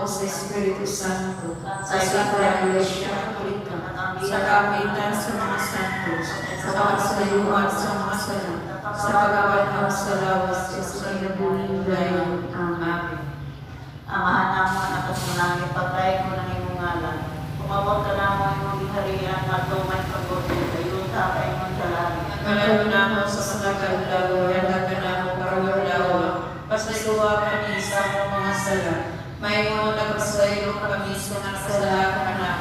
sa Espiritu Santo, sa Sacra Iglesia Católica, sa kapitan sa mga santos, sa pagsaluhan sa mga sala, sa pagkawalhang sa lawas, sa kinabuhing gayon. Amen. Amahan namo na kasunang ipagay ko ng imong ngalan. Umabot ka na mo imong giharian at tumay pagbuti kayo sa kaimong salari. Kalaro na mo sa mga kaulaw, yanda ka na mo kaulaw, pasayuwa kami sa mga sala. May mo nagpasayo kami sa mga sala ka na.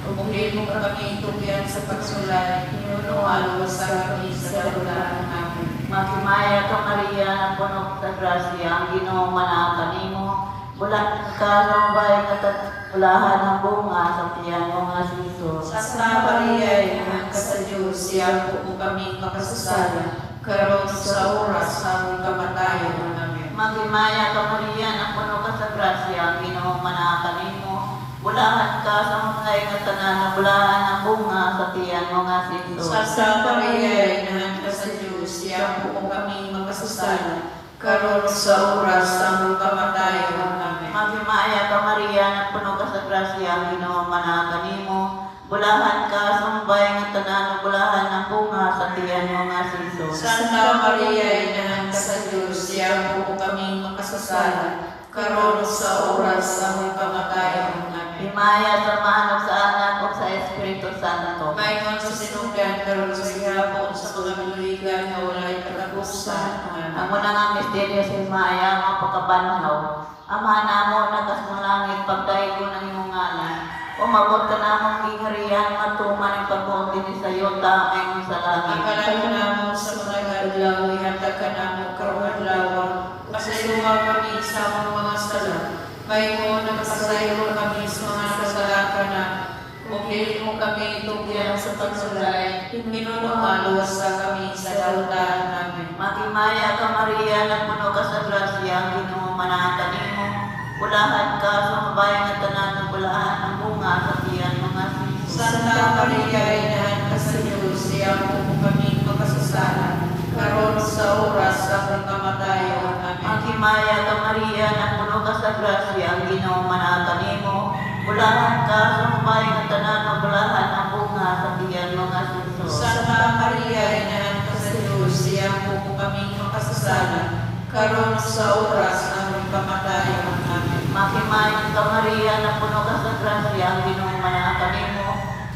Umuli mo kami itugyan sa pagsulay, hinunualo sa kami sa kalulaan namin. Magimaya ka Maria na puno sa grasya, ang Ginoo manaka nimo. Bulan ka sa bay katulahan ng bunga sa tiyan mo nga si Jesus. Sa Maria, inang ka sa Diyos, siya po mo kami makasasala, karon sa oras sa aming kamatayan. Amen. Magimaya ka Maria na puno ka sa grasya, ang Ginoo manaka nimo. Bulahan ka sa mga katanan na bulahan ng bunga sa tiyan mo nga si Jesus. Sa Maria, inang ka sa Diyos, siya po mo kami makasasala, karon sa oras sa aming kamatayan. Amen. Magimaya ka Maria na puno ka sa grasya, ang Ginoo manaka nimo. Bulahan ka sa mga katanan na bulahan ng bunga sa tiyan mo nga si Jesus. Santa Maria, inahan ka sa Diyos, siya po kami makasasala, karon sa oras sa aming kamatayan. Amen. Himaya sa manok sa anak o sa Espiritu Santo. Mayroon sa sinugdan, karon sa ihapon sa mga maluligan na wala'y katapusan. Ang Amen. unang ang misteryo sa himaya, mga pagkabanhaw. Amahan na mo na kasang langit, pagdaig ko ng imong ngalan. Umabot ka na mong giharian, matuman ang pagbuong din sa iyo, tamay mo sa langit. Akala na mo sa mga adlaw, ihanda ka na mo karong adlaw, pasayuha kami sa mga sala. Mayroon nagpasayo kami sa mga kasalakan na Umili mo kami itugyan sa pagsulay, minunuhalo sa kami sa dalutan namin. Magimaya ka Maria, na puno ka sa grasya, ang Ginoo manaka nimo. Bulahan ka sa mabayang at tanan ng bulahan ng bunga sa tiyan mga Jesus. Santa Maria, inahan ka sa Diyos, siya po kami makasasala, karon sa oras sa aming kamatayan. Amen. Magimaya ka Maria, na puno ka sa grasya, ang Ginoo manaka nimo. Bulahan ka sa mabayang at tanan ng bulahan ng bunga sa tiyan mga Jesus. Santa Maria, inahan ka sa Diyos, siya po kami makasasala, karon sa oras sa aming kamatayan. Amen. Magimaya ka Maria, na puno ka sa grasya, ang Ginoo manaka nimo.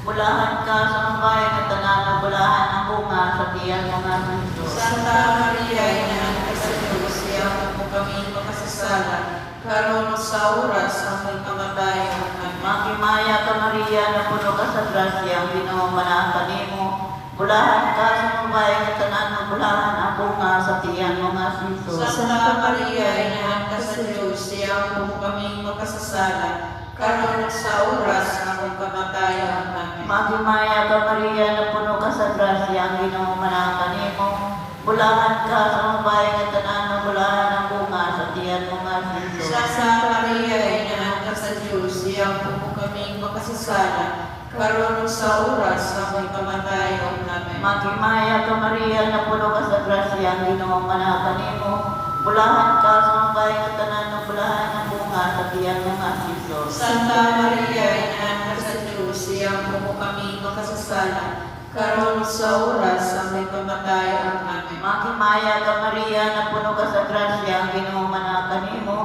Bulahan ka sa mabayang at tanan ng bulahan ng bunga sa tiyan mga Jesus. Santa Maria, inahan ka sa Diyos, siya po kami makasasala, karon sa oras sa aming kamatayan. Amen. Magimaya ka Maria, na puno ka sa grasya, ang Ginoo manaka nimo. Bulahan ka sa mabayang at tanan ng bulahan ng bunga sa tiyan mga Jesus. Santa Maria, inahan ka sa Diyos, siya po kami makasasala, karon sa oras sa aming kamatayan. Amen. Magimaya ka Maria, na puno ka sa grasya, ang Ginoo manaka nimo. Bulahan ka sa mabayang at tanan ng bulahan ng bunga sa tiyan mga Jesus. Santa Maria, inahan ka sa Diyos, siya po kami makasasala, karon sa oras sa aming kamatayan. Amen. Magimaya ka Maria, na puno ka sa grasya, ang Ginoo manaka nimo. Bulahan ka sa mabayang at tanan ng bulahan ng bunga sa tiyan mga Jesus. Santa Maria, inahan ka sa Diyos, siya po kami makasasala, karon sa oras sa aming kamatayan. Amen. Magimaya ka Maria, na puno ka sa grasya, ang Ginoo manaka nimo.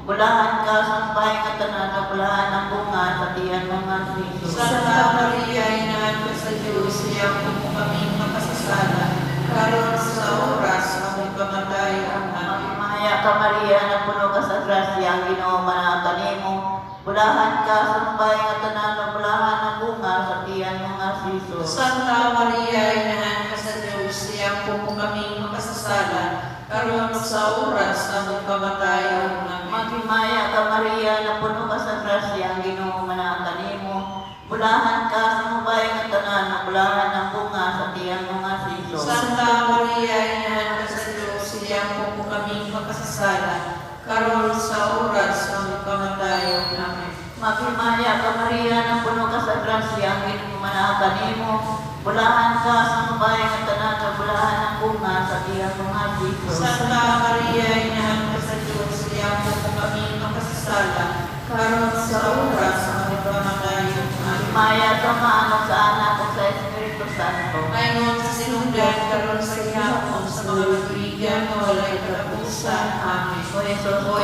Bulahan ka sa mabayang at tanan ng bulahan ng bunga sa tiyan mga Jesus. Santa Maria, inahan ka sa Diyos, siya po kami makasasala, karon sa oras sa aming kamatayan. Amen. Magimaya ka Maria, na puno ka sa grasya, ang Ginoo manaka nimo. Bulahan ka sa mabayang at tanan ng bulahan ng bunga sa tiyan mga Jesus. Santa Maria, inahan ka sa Diyos, siya po kami makasasala, karon sa oras sa aming kamatayan. Amen. Magimaya ka Maria, na puno ka sa grasya, ang Ginoo manaka nimo. Bulahan ka sa mabayang at tanan ng bulahan ng bunga sa tiyan mga Jesus. Santa Maria, inahan ka sa Diyos, siya po kami makasasala, karon sa oras sa aming kamatayan. Amen. Magimaya ka Maria, na puno ka sa grasya, ang Ginoo manaka nimo. Bulahan ka sa mabayang at tanan ng bulahan ng bunga sa tiyan mga Jesus. Santa Maria, inahan ka sa Diyos, siya po kami makasasala, karon sa Himaya sa maano sa anak ko sa Espiritu Santo. Ayon sa sinundan, karon sa gihapon, sa mga matuligan na walay katapusan. Amen. O Jesus ko,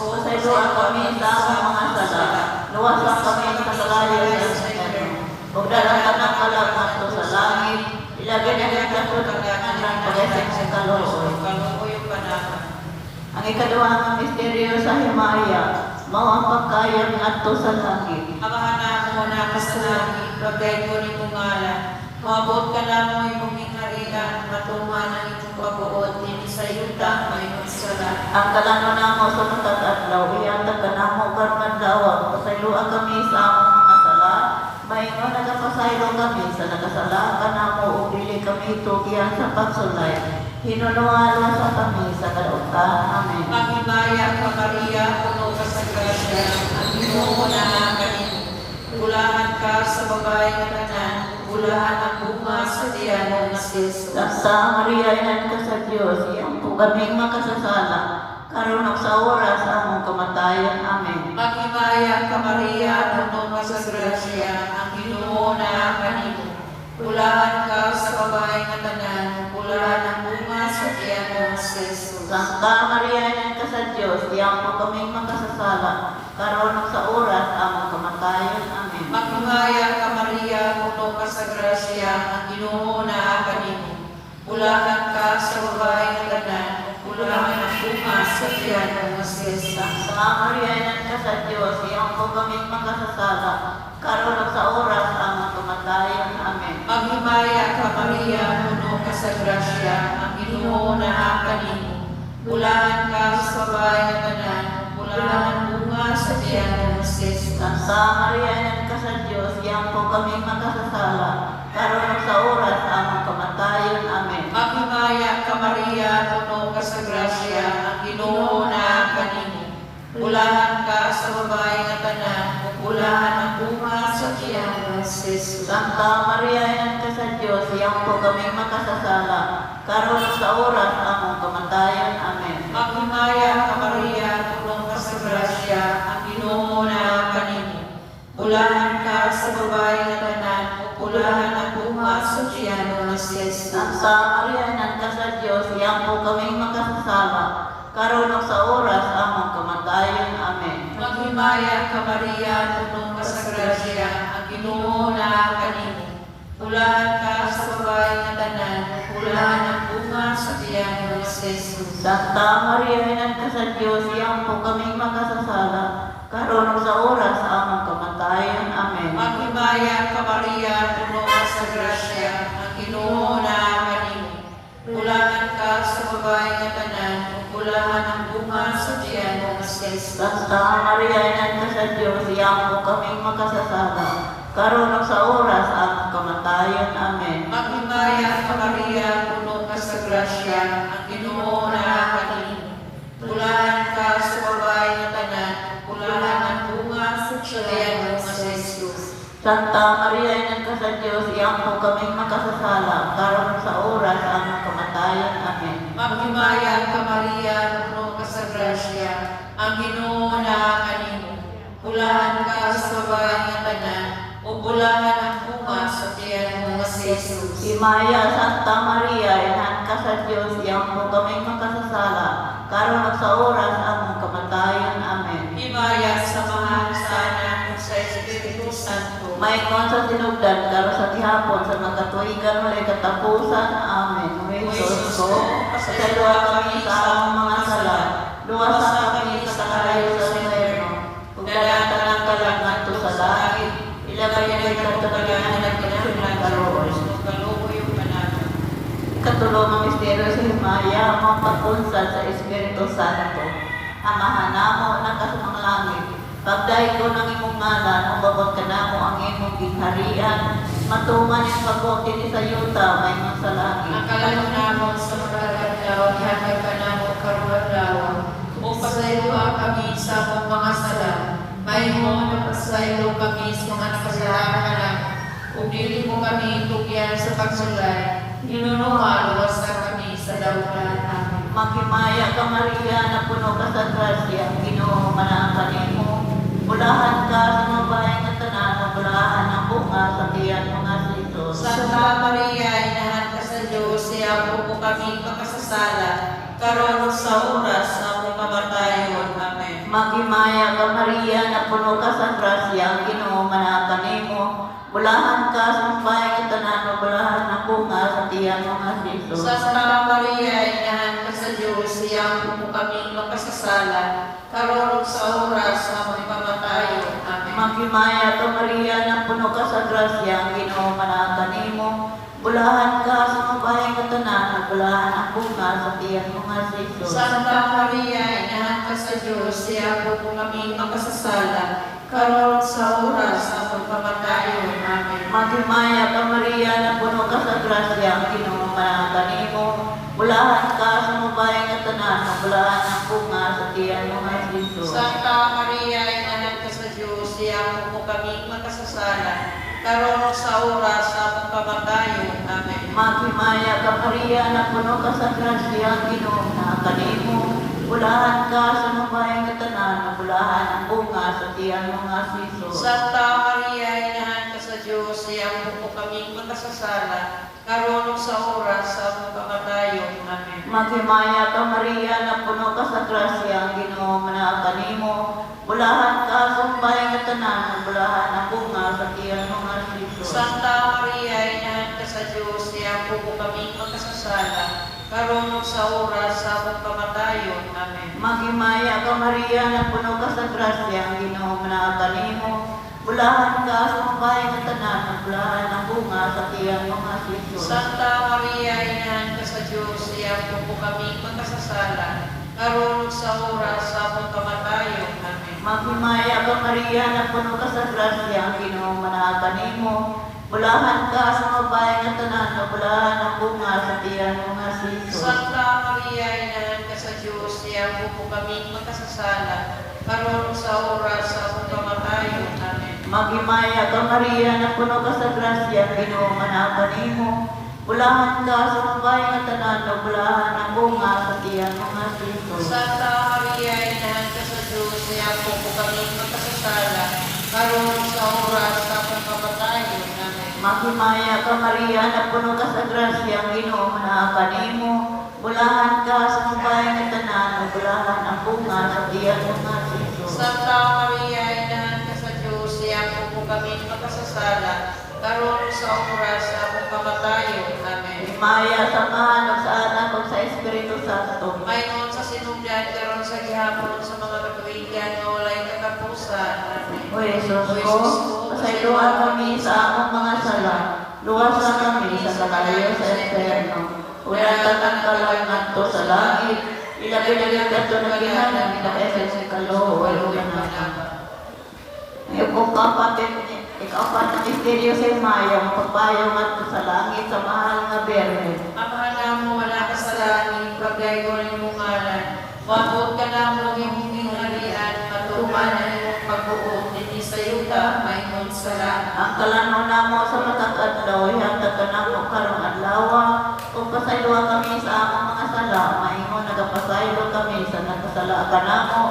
pasayloan kami sa among mga sala. Luwasan kami sa kalayo sa Espiritu. Huwag dalang ka ng kalagmat to sa langit. Ilagay na ng katulungan ng pag-esip sa kalooy. Kalooy yung panahon. Ang ikaduhang misteryo sa Himaya, mao ang pagkayag ngadto sa langit. Amahan mo na kasalangit, pagday ko ni Mungala. Maabot ka na mo yung mingharian, matuman ang itong pagbuod, hindi sa yuta, may magsala. Ang kalano namo sa matag adlaw, ihatag ka namo karon adlaw, pasayloan kami sa among mga sala. Maingon nagapasaylo kami sa nakasala ka namo ug dili kami tugian sa pagsulay. Hinunualo sa kami sa kalautan. Amen. Maghimaya ka Maria, puno ka sa grasya, ang Ginoo na kanimo. Bulahan ka sa babae na tanan, bulahan ang bunga sa tiyan mo na si Jesus. Santa Maria, inan ka sa Diyos, iyang po kaming makasasala, karon ug sa oras among kamatayon. Amen. Maghimaya ka Maria, puno ka sa grasya, ang Ginoo na kanimo. Bulahan ka sa babae na tanan, bulahan ang bunga sa tiyan mo na si Jesus. Santa Maria, inan ka sa Diyos, iyang po kaming makasasala, karon ug sa oras among kamatayon. Amen. Maghimaya ka Maria, puno ka sa grasya, ang Ginoo na kanimo. Bulahan ka sa babae na tanan, bulahan ang bunga sa tiyan mo na si Jesus. Santa Maria, inan ka sa Diyos, iyang po kaming makasasala, karon ug sa oras among kamatayon. Amen. Maghimaya ka Maria, puno ka sa grasya, ang Ginoo na kanimo. Bulahan ka sa babae na tanan, bulahan ang bunga sa tiyan mo na si Jesus. Santa Maria, inan ka sa Diyos, iyang po kaming makasasala, karon ug sa oras among kamatayon. Amen. Maghimaya ka Maria, puno ka sa grasya, ang Ginoo na kanimo. Bulahan ka sa babae na tanan, bulahan ang bunga sa tiyan mo na si Jesus. Santa Maria, inan ka sa Diyos, iyang po kaming makasasala, karon ug sa oras among kamatayon. Amen. Maghimaya ka Maria, puno ka sa grasya, ang Ginoo na kanimo. Bulahan ka sa babae na tanan, bulahan ang bunga sa tiyan mo na si Jesus. Santa Maria, inan ka sa Diyos, iyang po kaming makasasala, karon ug sa oras among kamatayon. Amen. Maghimaya ka Maria, puno ka sa grasya, ang Ginoo na kanimo. Bulahan ka sa babae na tanan, bulahan ang bunga sa tiyan mo na si Jesus. Santa Maria, inan ka sa Diyos, iyang po kaming makasasala, karon ug sa oras among kamatayon. Amen. Maghimaya ka Maria, puno ka sa grasya, ang Ginoo na kanimo. Bulahan ka sa babae na tanan, bulahan ang bunga sa tiyan mo na si Jesus. Santa Maria, inan ka sa Diyos, iyang po kaming makasasala, karon ug sa oras among kamatayon. Amen. Maghimaya ka Maria, puno ka sa grasya, ang Ginoo na kanimo. Bulahan ka sa babae na tanan, bulahan ang bunga sa tiyan mo na si Jesus. Santa Maria, inan ka sa Diyos, iyang po kaming makasasala, karon ug sa oras among kamatayon. Amen. Maghimaya ka Maria, puno ka sa grasya, ang Ginoo na kanimo. Bulahan ka sa babae na tanan, o bulahan ang bunga sa tiyan mo na si Jesus. Himaya, Santa Maria, inan ka sa Diyos, iyang po kaming makasasala, karon ug sa oras among kamatayon. Amen. Himaya samahan sa anak mo sa Espiritu Santo. Maingon sa sinugdan, karon sa gihapon, sa magkatuigan walay katapusan. Amen. O Jesus ko, pasayloan kami sa among mga sala, luwasan kami sa kalayo sa inferno, ug dalan tanang kalangan to sa langit, ilagay niya kay katulungan ng kinahanglan kalooy. Kalooy yung panahon. Katulong ang misteryo sa Himaya, ang pagpunsad sa Espiritu Santo. Amahan namo na ka sa mga langit, pagdaig ko ng imong ngalan, ubabot ka namo ang imong gingharian, matuman yung pagbuti ni sa yuta, may mga sa langit. Ang kalahon namon sa mga kadlaw, hatag ka namo karong adlaw. O pasaylo kami sa among mga sala. Mayroon na pasaylo kami sa mga nakasalanan. O dili mo kami tugyan sa pagsulay. Hinunuha, luwas kami sa dautan. Amen. Maghimaya ka Maria, na puno ka sa grasya, Ginoo manang kanimo. Bulahan ka sa mabayang na tanan, bulahan ang makasasala, karon sa oras sa among kamatayon. Amen. Maghimaya ka Maria, na puno ka sa grasya, ang Ginoo manatan nimo. Bulahan ka sa bahay nga tanan, bulahan ang bunga sa tiyan mo nga Jesus. Santa Maria, inahan ka sa Diyos, siyang po kami makasasala, karon sa oras sa among kamatayon. Amen. Maghimaya ka Maria, na puno ka sa grasya, ang Ginoo manatan nimo. Bulahan ka sa bahay nga tanan, bulahan ang bunga sa tiyan mo nga Jesus. Santa Maria, inahan ka sa Diyos, siyang po kami makasasala, karon sa oras sa among kamatayon. Amen. Maghimaya ka Maria, na puno ka sa grasya, ang Ginoo manatan nimo. Bulahan ka sa bahay nga tanan, bulahan ang bunga sa tiyan mo nga Jesus. Santa Maria, inahan ka sa Diyos, siyang po kami makasasala, karon sa oras sa among kamatayon. Amen. Maghimaya ka Maria, na puno ka sa grasya, ang Ginoo manatan nimo. Bulahan ka sa bahay nga tanan, bulahan ang bunga sa tiyan mo nga Jesus. Santa Maria, inahan ka sa Diyos, siyang po kami makasasala, karon sa oras sa among kamatayon. Amen. Maghimaya ka Maria, na puno ka sa grasya, ang Ginoo manatan nimo. Bulahan ka sa bahay nga tanan, bulahan ang bunga sa tiyan mo nga Jesus. Santa Maria, inahan ka sa Diyos, siyang po kami makasasala, karon sa oras sa among kamatayon. Amen. Maghimaya ka Maria, na puno ka sa grasya, ang Ginoo manatan nimo. Bulahan ka sa bahay nga tanan, bulahan ang bunga sa tiyan mo nga Jesus. Santa Maria, inahan ka sa Diyos, siyang po kami makasasala, karon sa oras sa among kamatayon. Amen. Maghimaya ka Maria, na puno ka sa grasya, ang Ginoo manatan nimo. Bulahan ka sa bahay nga tanan, bulahan ang bunga sa tiyan mo nga Jesus. Santa Maria, inahan ka sa Diyos, siyang po kami makasasala, karon sa oras sa among kamatayon. Amen. Maghimaya ka Maria, na puno ka sa grasya, ang Ginoo manatan nimo. Bulahan ka sa bahay nga tanan, bulahan ang bunga sa tiyan mo nga Jesus. Santa Maria, inahan ka sa Diyos, siyang po kami makasasala, karon sa oras sa among kamatayon. Amen. Maghimaya ka Maria, na puno ka sa grasya, ang Ginoo manatan nimo. Bulahan ka sa bahay nga tanan, bulahan ang bunga sa tiyan mo nga Jesus. Santa Maria, inahan ka sa Diyos, siyang po kami makasasala, karon sa oras sa among kamatayon. Amen. Himaya sa Ama, sa Anak, ug sa Espiritu Santo. Mayroon sa sinugdan, karon sa gihapon sa mga katuigan nga walay katapusan. Amen. O Jesus ko, pasayloan kami sa among mga sala, luwasan kami sa kalayo sa Eterno. Ulatan ang kalangan to sa langit, ilagay ka to na ginahan, ilagay sa kalo, ikaw pa na misteryo sa Maya, pagpayaw nga to sa langit sa mahal nga Berhe. Amahan mo wala ka sa langit, pagdaygon ng mong ngalan. Wabot ka na mo yung harian, matuman na yung pagbuod, hindi sa yuta, mayroon sa langit. Ang kalano na mo sa matag adlaw, ihantag ka na mo karong adlaw. Kung pasaylo kami sa among mga sala, maingon nagapasaylo kami sa nagkasala ka na mo.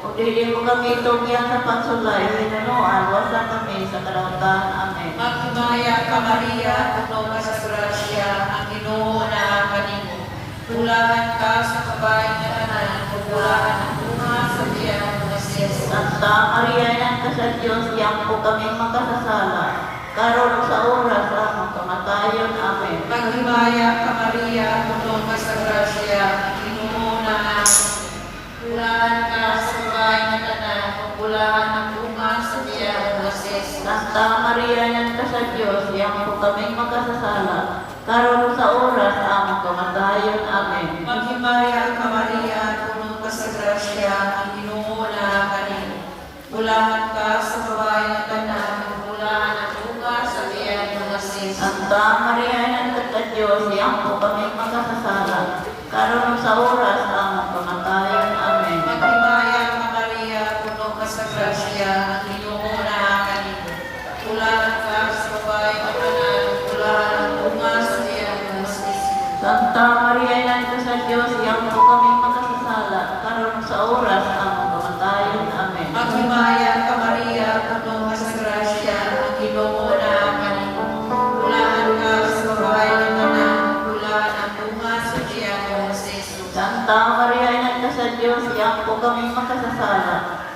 Kung dili mo kami tugyan sa pagsulay, hinunuan, wasan kami sa kalautan. Amen. Maghimaya ka Maria, puno ka sa grasya, ang Ginoo na kanimo. Tulahan ka sa kabayan na tanan, pagbulaan ang bunga sa tiyan ng mga Jesus. Santa Maria, yan ka sa Diyos, yang po kami makasasala. Karon sa oras sa among kamatayon. Amen. Maghimaya ka Maria, puno ka sa grasya, ang Ginoo na tulahan ka sa kabayan na tanan, pagbulaan ang bunga sa tiyan ng mga Jesus. Santa Maria, yan ka sa Diyos, yang po kami makasasala. Karon sa oras sa among kamatayon. Amen. Maghimaya ka Maria, puno ka sa grasya, ang Ginoo na kanimo. Tulahan ka sa kabayan na tanan, pagbulaan ang bunga sa tiyan ng mga Jesus. Santa Maria, yan ka sa Diyos, yang po kami makasasala. Karon sa oras sa among kamatayon. Amen. Maghimaya ka Maria, puno ka sa grasya, ang Ginoo na kanimo. Tulahan ka sa kabayan na tanan, pagbulaan ang bunga sa tiyan ng mga Jesus. Santa Maria, yan ka sa Diyos, yang po kami makasasala. Karon sa oras sa among kamatayon. Amen. Maghimaya ka Maria,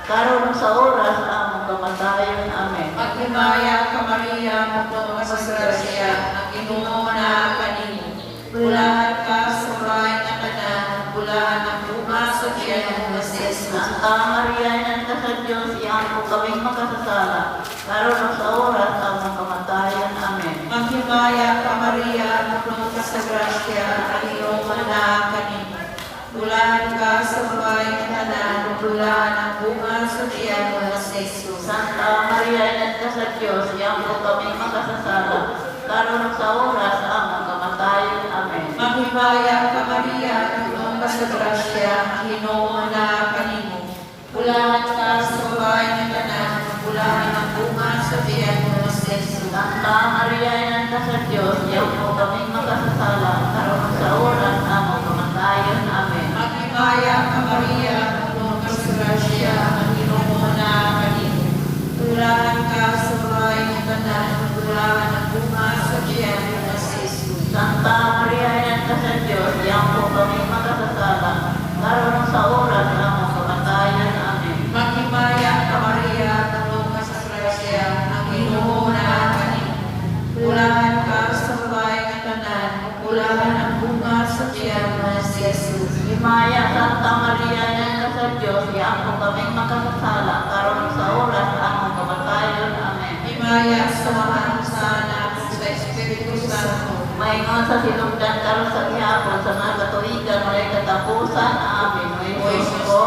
karon sa oras sa among kamatayon. Amen. Maghimaya ka Maria, puno ka sa grasya, ang Ginoo na kanimo. Bulahan ka sa bahay nga tanan, bulahan ang bunga sa tiyan mo si Jesus. Santa Maria, inan ka sa Diyos, iyang po kaming makasasala, karon sa oras sa among kamatayon. Amen. Maghimaya ka Maria, puno ka sa grasya, ang Ginoo na kanimo. Bulahan ka sa bahay nga tanan, bulahan ang bunga sa tiyan mo si Jesus. Santa Maria, inan ka sa Diyos, iyang po kaming makasasala, karon sa oras sa among kamatayon. Amen. Maghimaya ka Maria, puno ka sa grasya, ang Ginoo na kanimo. Bulahan ka sa babae ng tanan, bulahan ang bunga sa tiyan mo si Jesus. Santa Maria, inan ka sa Diyos, iyang po kaming makasasala, karon sa oras sa among kamatayon. Amen. Maghimaya ka Maria, puno ka sa grasya, ang Ginoo na kanimo. Bulahan ka sa babae ng tanan, bulahan ang bunga sa tiyan mo si Jesus. Santa Maria, inan ka sa Diyos, iyang po kaming makasasala, karon sa oras sa among kamatayon. Amen. Maghimaya ka Maria, puno ka sa grasya, ang Ginoo na kanimo. Bulahan ka sa babae ng tanan, bulahan ang bunga sa tiyan mo si Jesus. Himaya, Santa Maria, inan ka sa Diyos, iyang po kaming makasasala, karon sa oras sa among kamatayon. Amen. Himaya sa Ama, sa Anak, sa Espiritu Santo. Maingon sa sinugdan karon sa gihapon sa mga katuigan walay katapusan. Amen. O Jesus ko,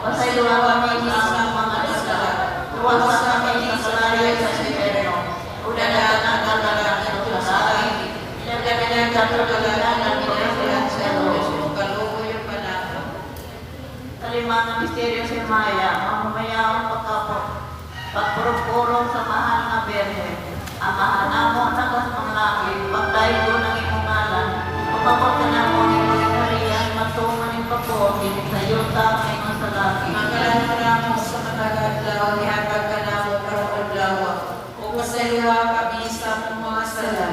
pasayloa kami sa among mga dasal. Luwas kami sa salayo sa impierno. Udadanan ka lang sa langit. Pinagdagan ka tulungan ng Panginoon sa Diyos. Kalimang ang misteryo si Maya, mamamayang pagpurong-purong sa mahal na Birhen. Amahan namo nakas mga langit, pagdayo ng imong ngalan, umabot ka na mo ng mga kariyan, matuman ng pagbuong, sa iyo tamay mo sa langit. Makalan mo na mo sa matag-adlaw, ihatag ka na mo karong adlaw. O pasayloa kami sa among mga sala.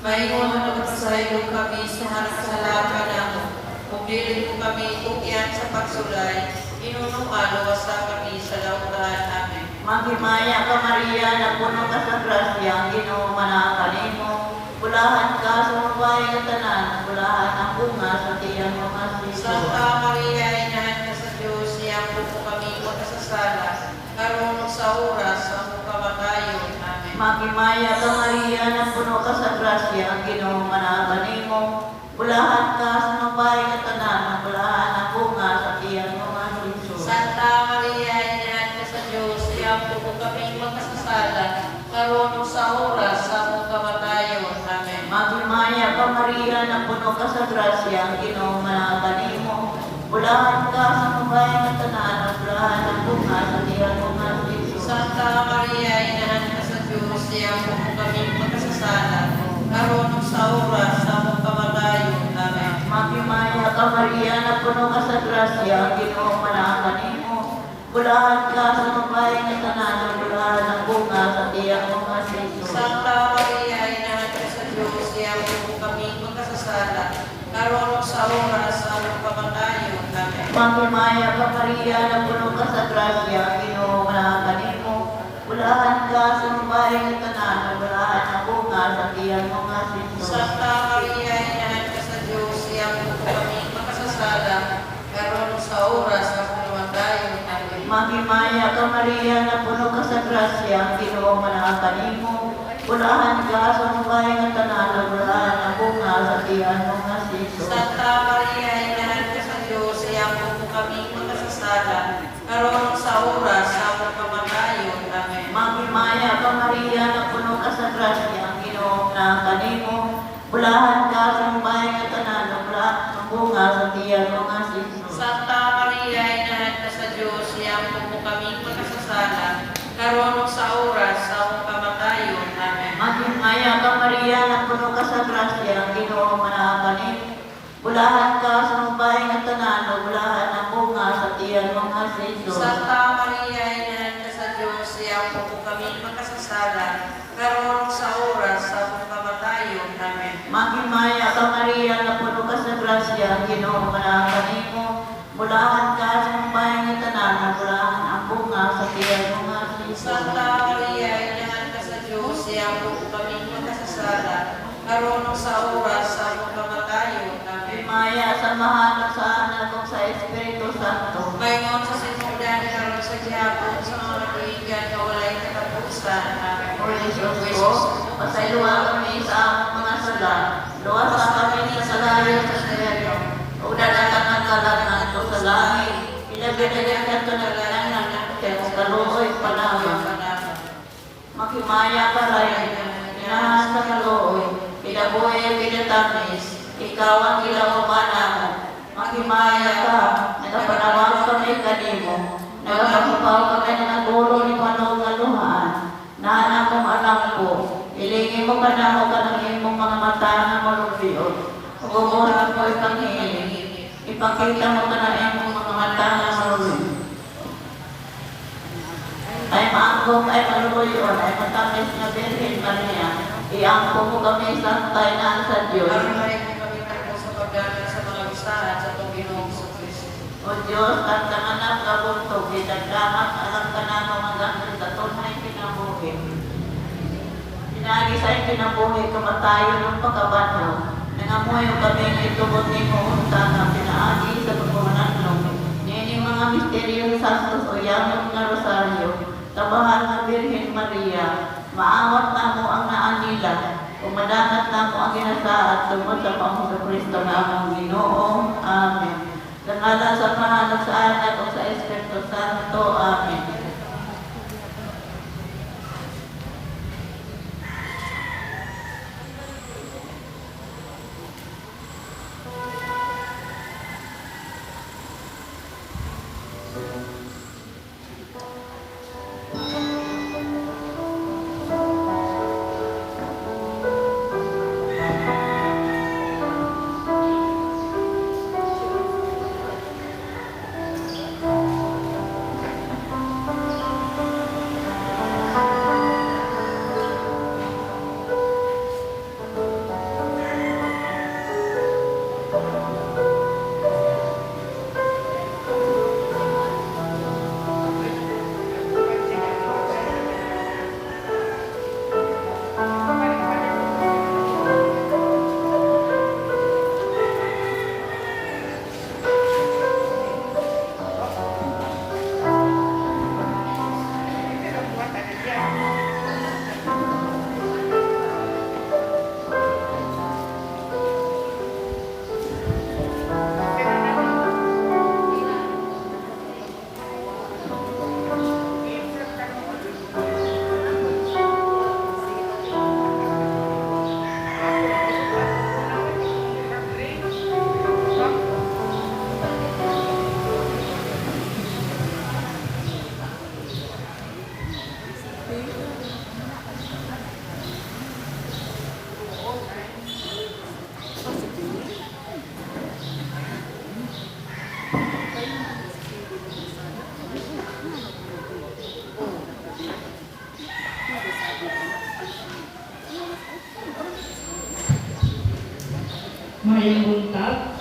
Maingon na pasaylo kami sa harasala na mo. Kung dili mo kami tukyan sa pagsulay, inunuan luwas kami sa lautan. Amen. Maghimaya ka Maria, na puno ka sa grasya, ang Ginoo manakanin mo. Bulahan ka sa babae ng tanan, bulahan ang bunga sa tiyang mga siso. Santa Maria, inahan ka sa Diyos, iyang po kami magkasasala, karon sa oras sa among kamatayon. Amen. Maghimaya ka Maria, na puno ka sa grasya, ang Ginoo manakanin mo. Bulahan ka sa babae ng tanan, bulahan ang bunga sa tiyang mga siso. Santa Maria, inahan ka sa Diyos, iyang po kami magkasasala, karon sa oras sa among kamatayon. Amen. Maghimaya ka Maria, na puno ka sa grasya, ang Ginoo manakanin mo. Bulahan ka sa babae ng tanan, bulahan ang bunga sa tiyang mga siso. Santa Maria, inahan ka sa Diyos, iyang po kami magkasasala, karon sa oras sa among kamatayon. Amen. Maghimaya ka Maria, na puno ka sa grasya, ang Ginoo manakanin mo. Bulahan ka sa babae ng tanan, bulahan ang bunga sa tiyang mga siso. Santa Maria, inahan ka sa Diyos, iyang po kami magkasasala, karon sa oras sa among kamatayon. Amen. Maghimaya ka Maria, na puno ka sa grasya, ang Ginoo manakanin mo. Bulahan ka sa babae ng tanan, bulahan ang bunga sa tiyang mga siso. Santa Maria, inahan ka sa Diyos, iyang po kami magkasasala, karon sa oras sa among kamatayon. Amen. Maghimaya ka Maria, na puno ka sa grasya, ang Ginoo manakanin mo. Bulahan ka sa babae ng tanan, bulahan ang bunga sa tiyang mga siso. Santa Maria, inahan ka sa Diyos, iyang po kami magkasasala, karon sa oras sa among kamatayon. Amen. Maghimaya ka Maria, na puno ka sa grasya, ang Ginoo manakanin mo. Bulahan ka sa babae ng tanan, bulahan ang bunga sa tiyang mga siso. Santa Maria, inahan ka sa Diyos, iyang po kami magkasasala, karon sa oras sa among kamatayon. Amen. Maghimaya ka Maria, na puno ka sa grasya, ang Ginoo manakanin mo. Bulahan ka sa babae ng tanan, bulahan ang bunga sa tiyang mga siso. Santa Maria, inahan ka sa Diyos, iyang po kami magkasasala, karon sa oras sa among kamatayon. Amen. Maghimaya ka Maria, na puno ka sa grasya, ang Ginoo manakanin mo. Bulahan ka sa babae ng tanan, bulahan ang bunga siya mga Jesus. Santa Maria, inahan ka sa Diyos, siya po kami makasasala, karon sa oras sa among kamatayon. Amen. Maya, samahan sa anak kong sa Espiritu Santo. Mayon sa sinugdan karon sa gihapon sa mga kaibigan na walay katapusan. Amen. O Jesus ko, pasayloa kami sa among mga sala. Luwas kami sa salayo sa seryo. O dadakan kalat na ito sa langit. Ilabinagan ka ito na lanang kaya kaluoy panahon. Makimaya ka rin, inahan sa kaluoy. Kinabuhay, kinatamis, ikaw ang kilauman mo. Makimaya ka, nagapanawag kami kanimo. Nagapakipaw kami ng nagulo ni Manong Kaluhaan. Naan akong anak ko, ilingin mo ka na mo ka ng imong mga mata na malubiyot. Pagumuran ko ikang hiling. Ipakita mo ka na imong mga mata na malubiyot. Ay maanggong, ay malubuyon, ay matamis na Birhen Maria. Iangko mo kami sa tainaan sa Diyos. Maraming kami po sa paggamit sa mga listahan sa Panginoong Kristo. O Diyos, ang tanganap na buntog, itagdamat, alam ka na mga gandun sa tunay kinabuhi. Pinagi sa'yo kinabuhi, kamatayo ng pagkabanho. Nangamuyo kami ng itubot ni Muunta na pinaagi sa pagkumananong. Nini mga misteryo santos o yamot na rosaryo. Tabahan na Birhen Maria, maawat na mo ang naanila. Umadangat na mo ang ginasaad tungkol sa Panginoon Kristo na among Ginoo. Amen. Dangalan sa pangalan sa anak o sa Espiritu Santo. Amen. Mayang buntag,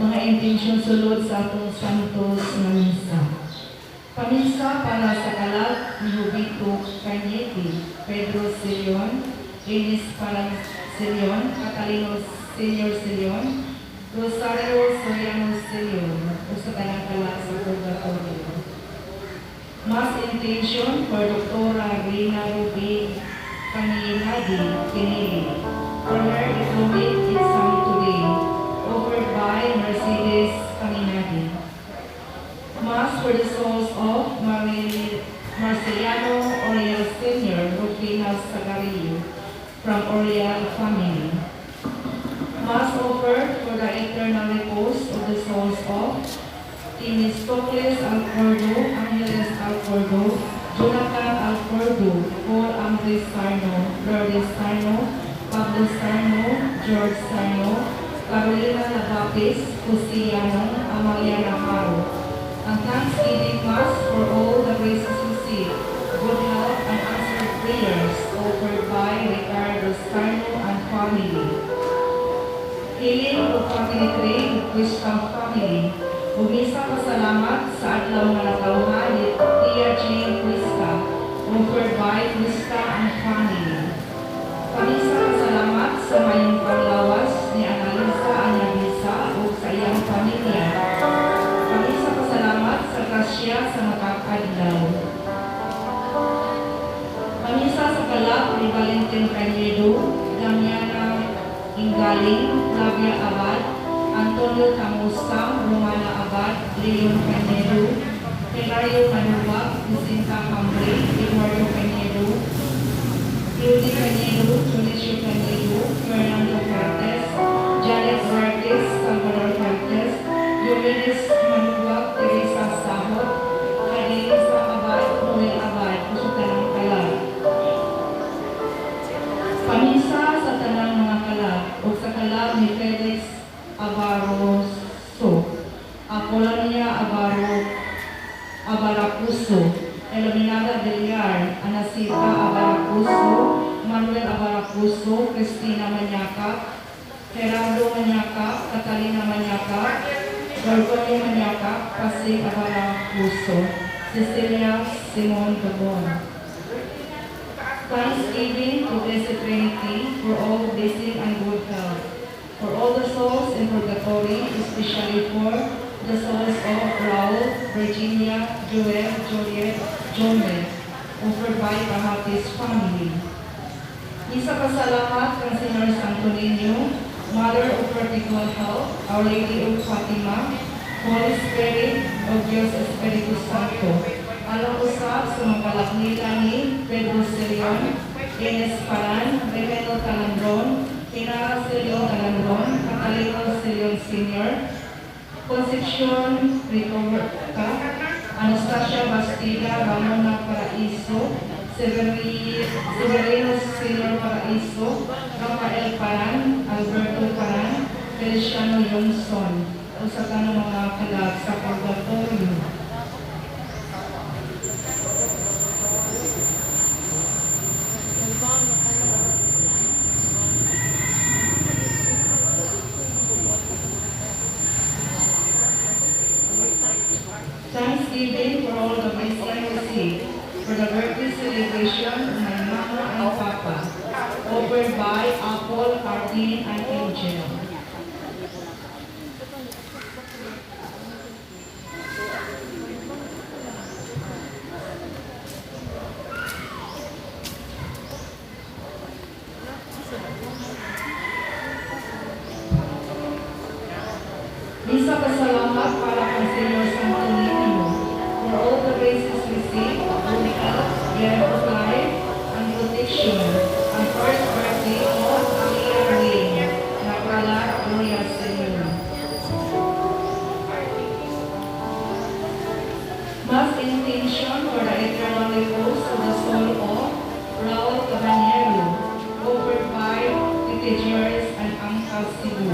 mga intensyon sulod sa atong santos na misa. Pamisa para sa kalag ni Jubito Cañete, Pedro Sirion, Ines Parang Sirion, Catalino Senior Sirion, Rosario Soriano Sirion, o sa tanang kalag sa purgatorio. Mass intention for Dr. Rina Ruby Caninadi, Pinili. For her diplomate exam today, offered by Mercedes Caminadi. Mass for the souls of Marceliano Oriel Sr., Rufina Sagarillo, from Oriel family. Mass offered for the eternal repose of the souls of Temistocles Alcordo, Angeles Alcordo, Jonathan Alcordo, Paul Andres Sarno, Lourdes Sarno, Pablo Sarno, George Sarno, Carolina Navapis, Luciano, Amalia Naharo. Ang Thanksgiving Mass for all the graces received, good health and answered prayers offered by Ricardo Sarno and family. Healing of family tree of Christian family, ug misa pasalamat sa adlaw nga natawhan ni Tia Jane Cuesta, offered by Cuesta and family. Pamisa pasalamat sa mayong panglawas ni Analisa Anyabisa ug sa iyang pamilya. Pamisa pasalamat sa grasya sa makakadlaw. Pamisa sa kalap ni Valentin Cañedo, Damiana Ingaling, Flavia Abad, Antonio Camustang, Romana Abad, Leon Cañedo, Hilario Manuba, Jacinta Hambre, Eduardo Cañedo, Rudy Cañedo, Junicio Cañedo, Fernando Cortes, Janet Vargas, Salvador Cortes, Yulinis Manuba, Teresa Sahot, Adelisa Abad, Noel Abad, usutan ng kalab. Pamisa sa tanang mga kalab o sa kalab ni Felix Avaroso, Apolonia Abaracuso, Elominada Villar, Anasita Abaracuso, Manuel Abaracuso, Cristina Maniaca, Gerardo Maniaca, Catalina Maniaca, Gorgonio Maniaca, Pasig Abaracuso, Cecilia Simon Gabon. Thanksgiving to Blessed Trinity for all blessing and good health, for all the souls in purgatory, especially for the souls of Raul, Virginia, Joel, Juliet, Jome, offered by Pahatis family. Isa pasalamat kang Senyor Santo Niño, Mother of Perpetual Health, Our Lady of Fatima, Holy Spirit of Dios Espiritu Santo, alang usap sa mga kalaknila ni Pedro Sirion, Ines Paran, Remeno Talandron, Inara Sirion Talandron, Catalino Sirion Sr., Concepcion Ricoberta, Anastasia Bastida, Ramona Paraiso, Severino Sr. Paraiso, Rafael Paran, Alberto Paran, Feliciano Johnson, usapan ng mga kalag sa purgatorio. Thanksgiving for all the blessings received for the birthday celebration of my mama and papa, offered by Apple, Arlene, and Angel. Misa pasalamat para kang Senyor Santo Niño for all the graces received, good health, breath of life, and protection, and first birthday of Alia Rain, Nakala Gloria Senyor. Mass intention for the eternal repose of the soul of Raul Cabanero, offered by Tite George and Uncle Cebu.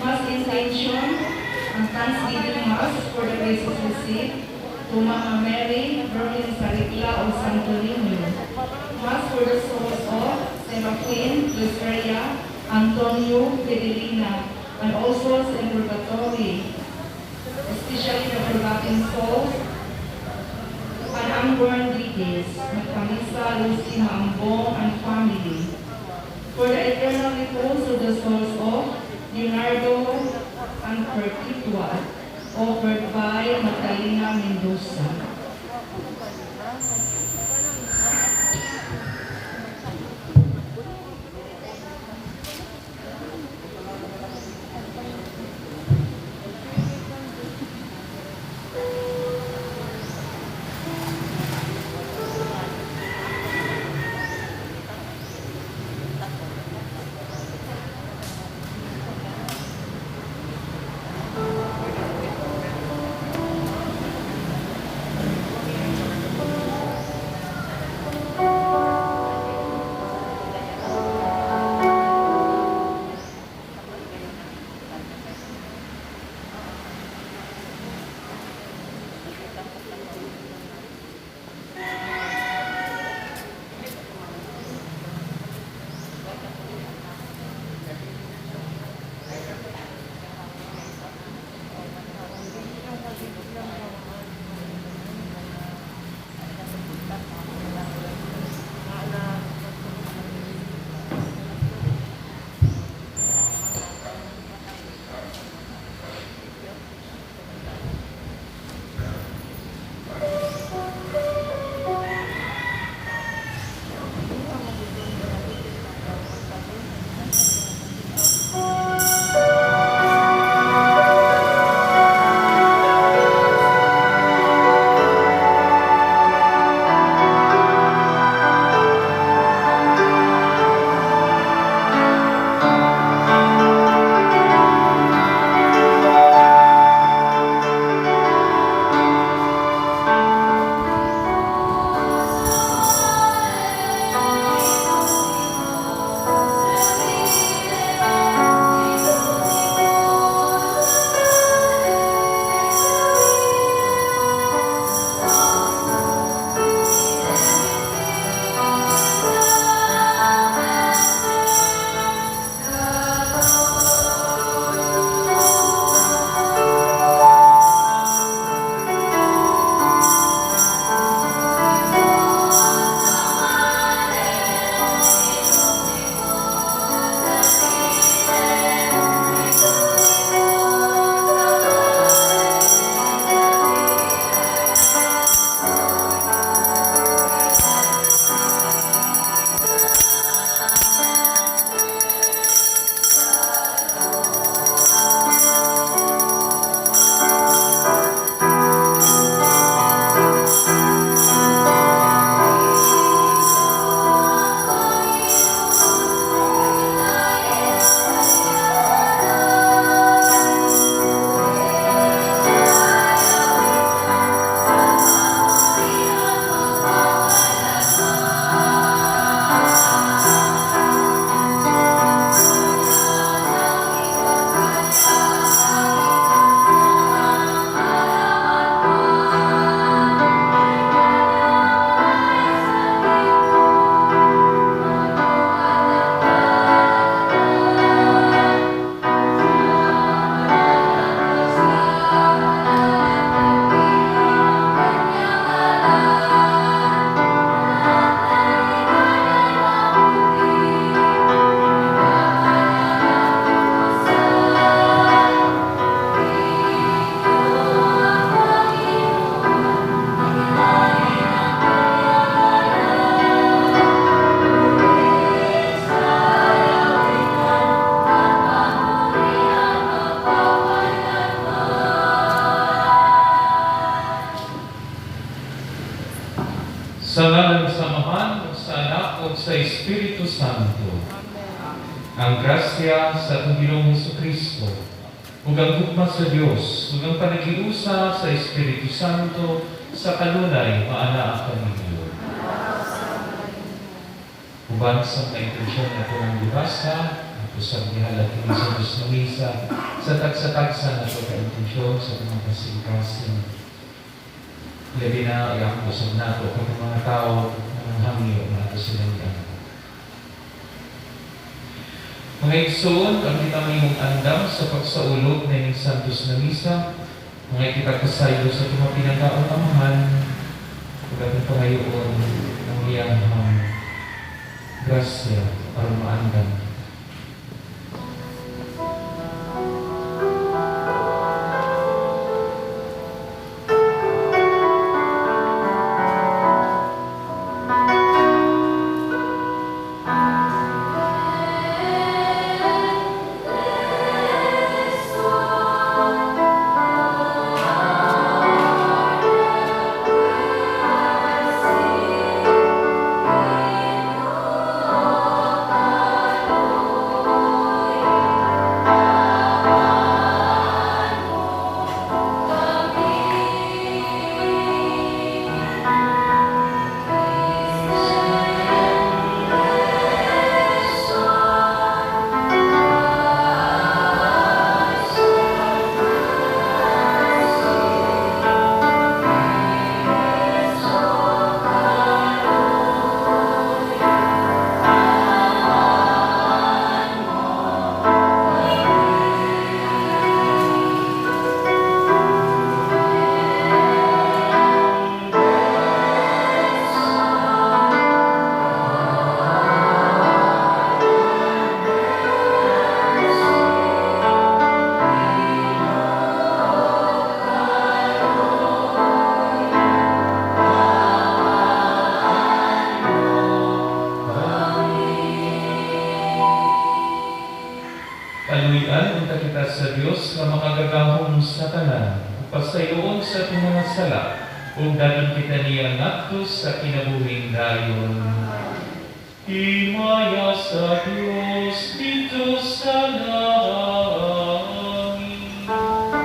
Mass intention and Thanksgiving Mass for the graces received to Mama Mary, Berlin Sarikla of Santo Niño. Mass for the souls of Serafin, Luceria, Antonio, Fidelina, and all souls in purgatory, especially the forgotten souls and unborn babies, Magpamisa, Lucy Maambong, and family. For the eternal repose of the souls of Leonardo and Perpetua, offered by Magdalena Mendoza. Sa ngalan sa Ama, ug sa Anak, ug sa Espiritu Santo. Ang grasya sa atong Ginoong Hesukristo, ug ang gugma sa Dios, ug ang panagiusa sa Espiritu Santo sa kanunay maanaa kaninyo. Uban sa mga intensyon na itong dibasa, at usap nihalat ni sa Diyos ng Misa, sa tagsa-tagsa na ito ka-intensyon sa mga kasing-kasing. Labi na ang usap na ito kung mga tao na hangyo na ito silang yan. Mga igsoon, ang kita mayong andam sa pagsaulog na yung Santos na Misa, mga ikitagkasayo sa mga pinagaon amahan, ug ating pangayoon ang iyang grasya para maandam. Kaluyan unta kita sa Dios nga makagagahom sa tanan, pasayoon sa ating mga sala, ug dayon kita niya ngadto sa kinabuhing dayon. Himaya sa Dios dito sa langit. Sa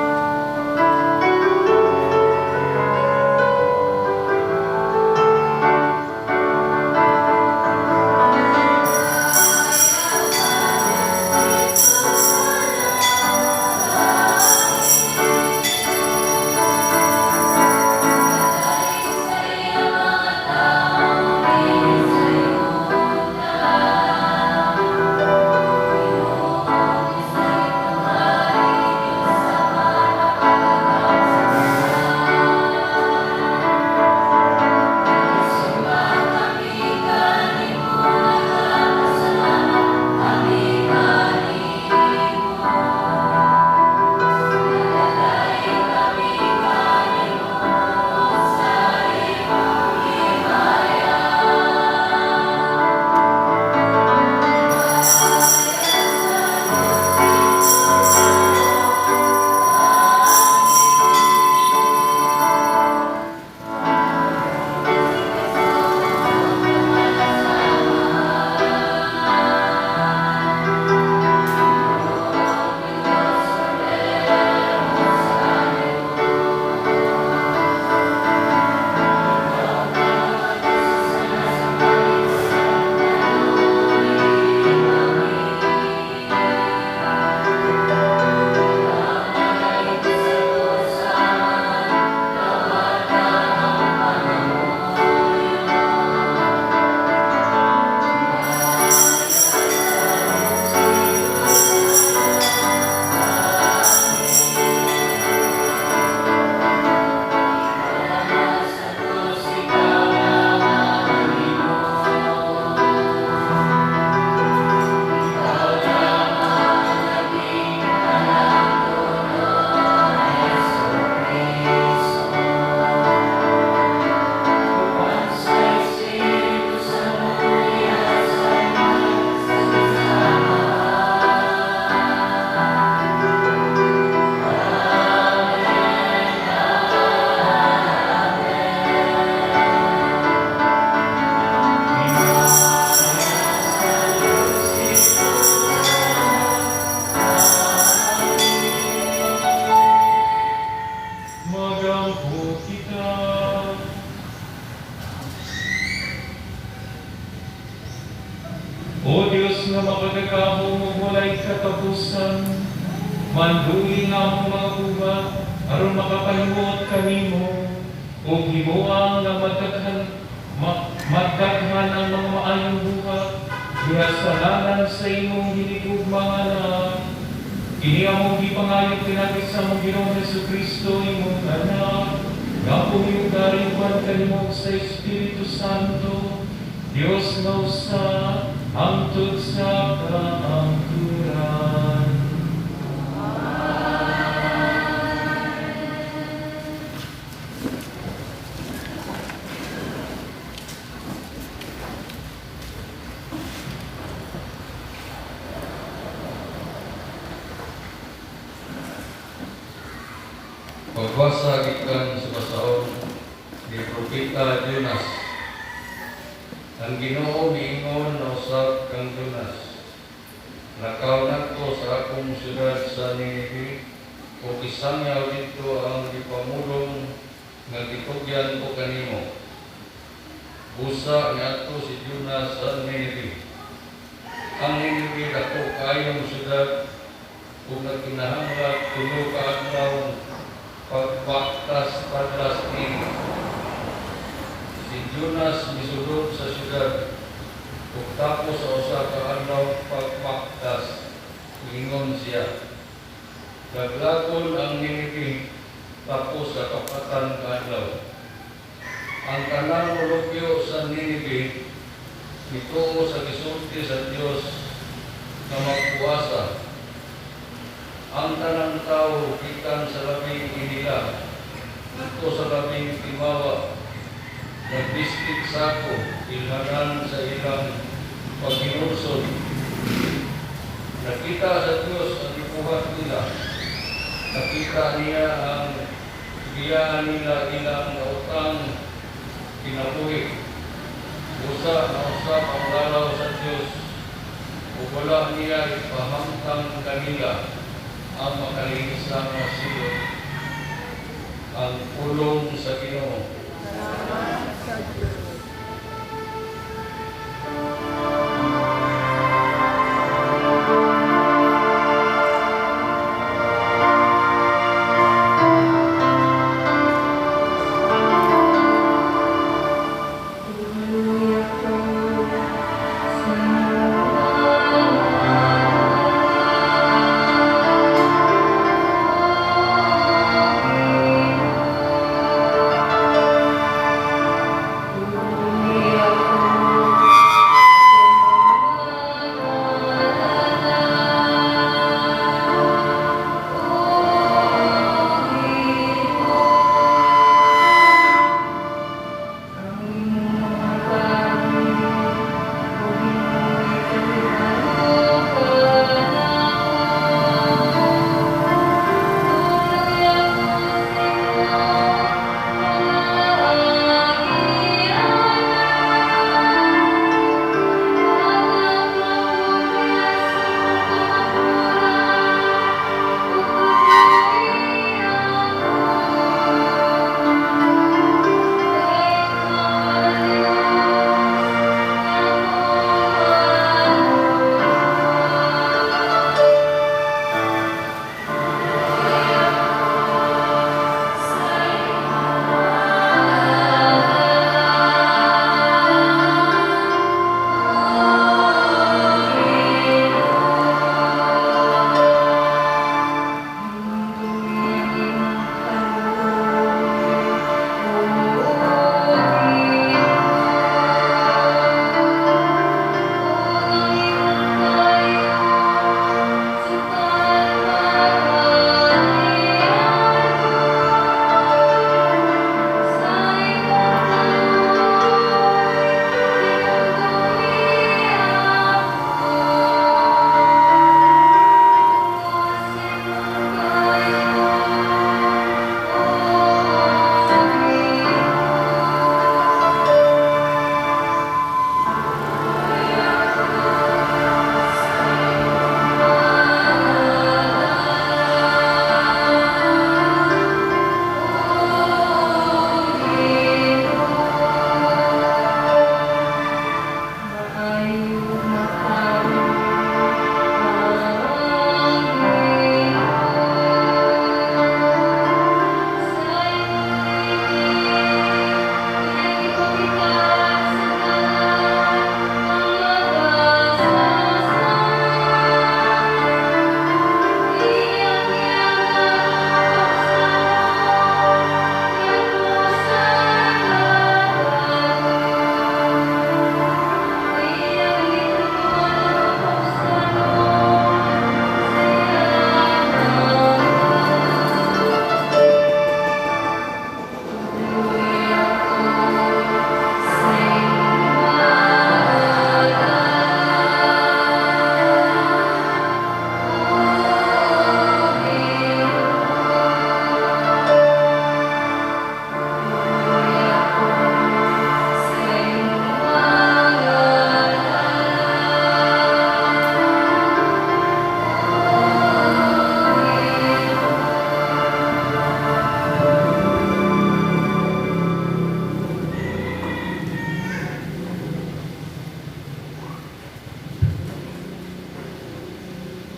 O Diyos nga mapagkakamo mo walay katapusan, manduli nga mo mga buga, aron makapalimot kanimo, o himuang nga magdaghan ang mga maayong buhat, diha sa lanan sa imong hinigugmang anak. Kini among gipangayong pinagis sa mong Ginoong Jesucristo, imong anak, nga pumiyugaringan kanimo sa Espiritu Santo, Diyos nga usa, hangtod sa kaangkuran. Pagbasa gikan sa basaon ni Propeta Jonas. Ang Ginoo miingon na usab kang Jonas. Nakaunak ko sa akong syudad sa Ninive, o isangyaw dito ang gipamulong nga gitugyan ko kanimo. Busa niadto si Jonas sa Ninive. Ang Ninive dako kayong syudad, kung nagkinahanglan tulo ka adlaw pagbaktas padlas ni si Jonas misulod sa syudad, ug tapos sa usa ka adlaw pagbaktas ingon siya, naglagon ang Ninive tapos sa kapatan ka adlaw. Ang tanang molokyo sa Ninive nituo sa gisulti sa Dios na magpuasa. Ang tanang tao gikan sa labing inila dito sa labing timawa, nagbistig sako ilhanan sa ilang paghinursod. Nakita sa Diyos ang ipuhat nila, nakita niya ang biyaan nila ilang nautang kinabuhi. Usa na usap ang lalaw sa Diyos, ug wala niya ipahamtang kanila ang makalinisang masilot, ang pulong sa Ginoo.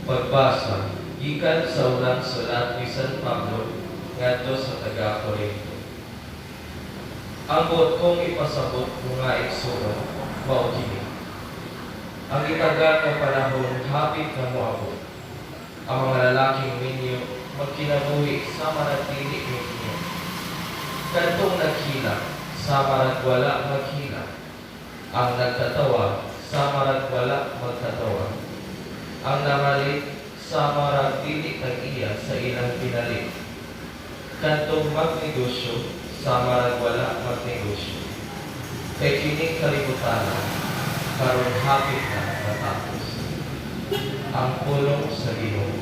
Pagbasa gikan sa unang sulat ni San Pablo ngadto sa taga-Corinto. Ambot kong ipasabot mga igsoon mao kini. Ang itaga nga panahon hapit na moabot. Ang mga lalaking ninyo magkinabuhi sa manatili ninyo. Kantong naghila sa marag wala maghila. Ang nagtatawa sa marag wala magtatawa. Ang namalit sa marag dili nag-iya sa ilang pinalit. Kantong magnegosyo sa marag wala magnegosyo. Kay kining kalibutan karon hapit na matapos. Ang pulong sa Ginoo.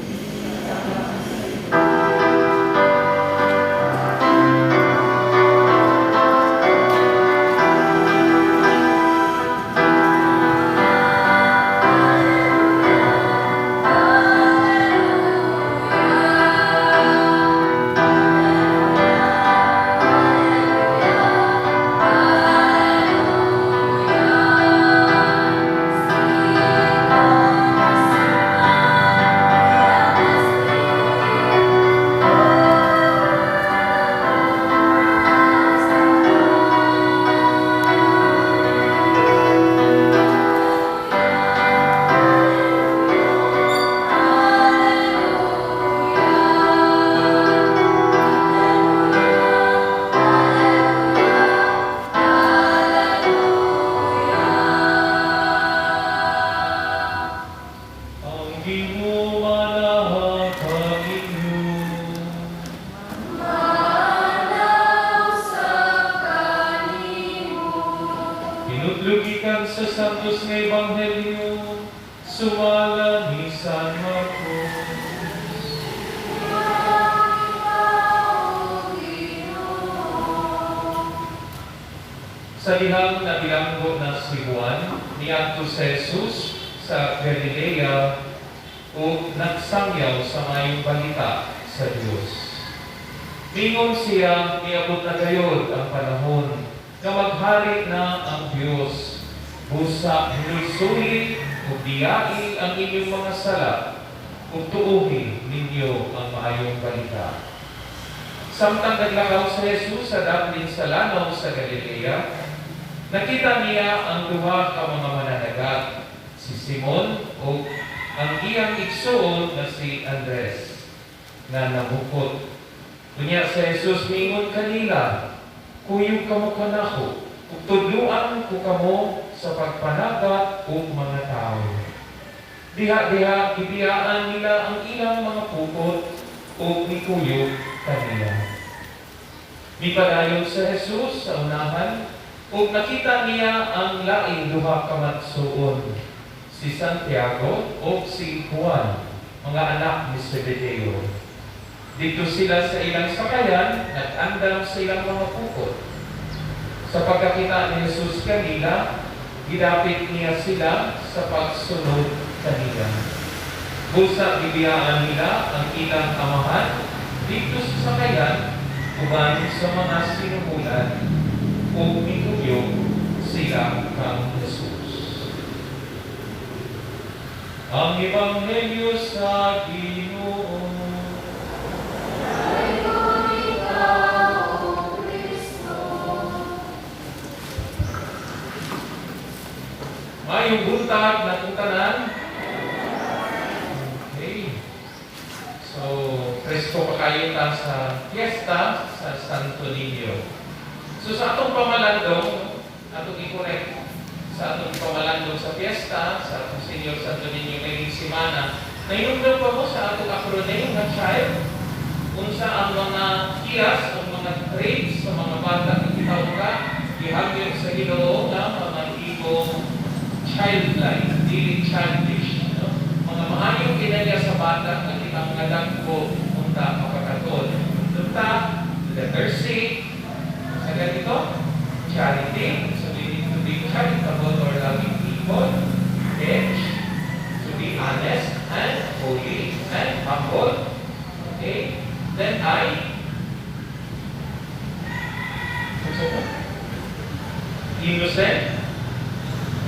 Pinutlugikan sa santos nga Ebanghelyo, sumala ni San Marcos. Sa dihang nabilanggo na si Juan, niadto sa Jesus sa Galilea o nagsangyaw sa mayong balita sa Dios. Mingon siya, niabot na gayod ang panahon na maghari na ang Diyos. Busa hinisulit o diyain ang inyong mga sala o tuuhin ninyo ang maayong balita. Samtang naglakaw sa Jesus sa daplin sa lanaw sa Galilea, nakita niya ang duha ka mga mananagat, si Simon o ang iyang igsoon na si Andres, na nabukot. Kunya sa Jesus mingon kanila, kuyog kamo kanako, ug tudluan ko kamo sa pagpanagat og mga tao. Diha-diha gibiyaan nila ang ilang mga pukot o mikuyog kanila. Mipadayon sa Jesus sa unahan, ug nakita niya ang laing duha ka magsuon, si Santiago o si Juan, mga anak ni Zebedeo. Dito sila sa ilang sakayan, nag-andam sa ilang mga pukot. Sa pagkakita ni Jesus kanila, gidapit niya sila sa pagsunod kanila. Busa bibiyaan nila ang ilang amahan dito sa sakayan, uban sa mga sinubulan o mikuyog sila kang Jesus. Ang Ebanghelyo sa Ginoo. Mayong buntag na tanan. Okay. So, presko pa kayo ta sa fiesta sa Santo Niño. So, sa atong pamalandong, atong i-correct, sa atong pamalandong sa fiesta, sa atong Senior Santo Niño ngayong simana, nayungdan pa mo sa atong acronym na child, kung sa ang mga kiyas, ang mga trades, sa mga bata na kitawag ka, ihagyo sa Ginoo na mga igong childlike, dili childish. No? Mga maayong kinanya sa bata na ilang nadagpo punta makakatol. Punta, letter C, sa ganito, charity, so we need to be charitable or loving people. H, to be honest and holy and humble. Okay? Then I, innocent,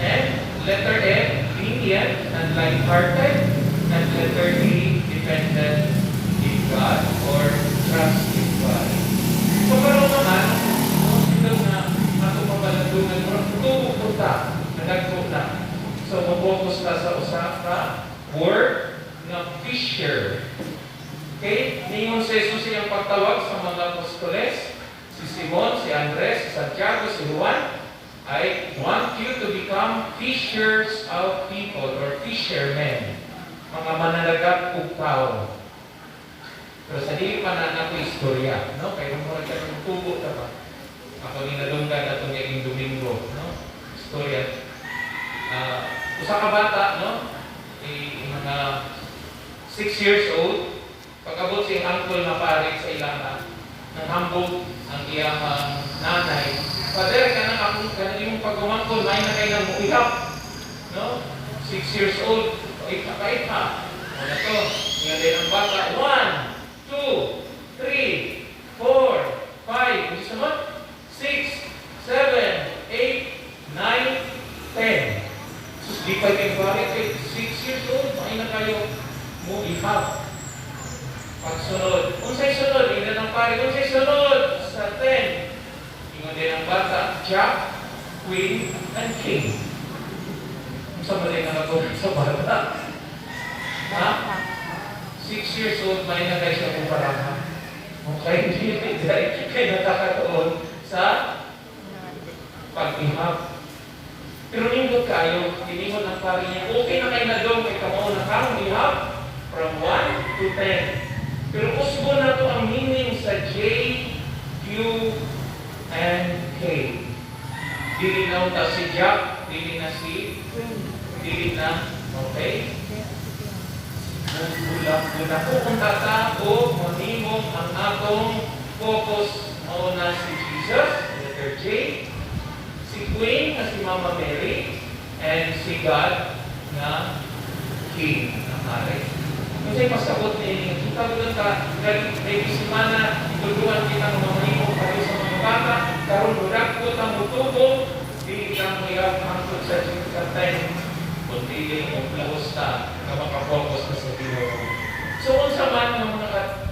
and letter F, lenient and light-hearted. And letter D, dependent in God or trust in God. So karon naman, ito na ato pabalandungan mo, tubo po ta, nagagpo na. So mag-focus ka sa usa word na fisher. Okay? Ningon sa Jesus siyang pagtawag sa mga apostoles, si Simon, si Andres, si Santiago, si Juan, I want you to become fishers of people or fishermen. Mga mananagat ug tao. Pero sa dili pa na ako istorya, no? Kaya mo ka ng tubo ta ba? Ako ni nadunggan atong ngayong Domingo, no? Istorya. Usa ka bata, no? Mga 6 years old, pagkabot si uncle na pare sa ilana, nanghambog ang iyang nanay. Father, kanang akong kanang pag-umangkol, may na kayo ng muihap. No? 6 years old, pait ha. Ano to? Ngayon din ang bata. 1, 2, 3, 4, 5, gusto mo? 6, 7, 8, 9, 10. Di pa kayo bakit 6 years old, may na kayo muihap. Pagsunod. Unsay sunod? Ina ng pare. Unsay sunod? Sa 10. Ingon din ang bata. Jack, Queen, and King. Unsa man din nakatulog sa bata? Ha? 6 years old, may na kayo siya kung parang. Okay? Hindi kayo nakakatuon sa pag-ihap. Pero nindot kayo, tiningon ang pare niya, okay na kayo na doon, kay kamao na kang ihap from 1 to 10. Pero usbo na ito ang meaning sa J, Q, and K. Dili na unta si Jack, dili na si, dili na, okay? Mula po kung tatao, manimong ang atong focus na si Jesus, letter J, si Queen na si Mama Mary, and si God na King, na Mare. Kasi pasabot ni kita doon ka, may semana, tuduan kita ng mga imo para sa mga bata, karon budak ko ang mutubo, di ka mo hangtod sa katay, kundi yung plahosta na makapokus na sa Ginoo. So unsa man ng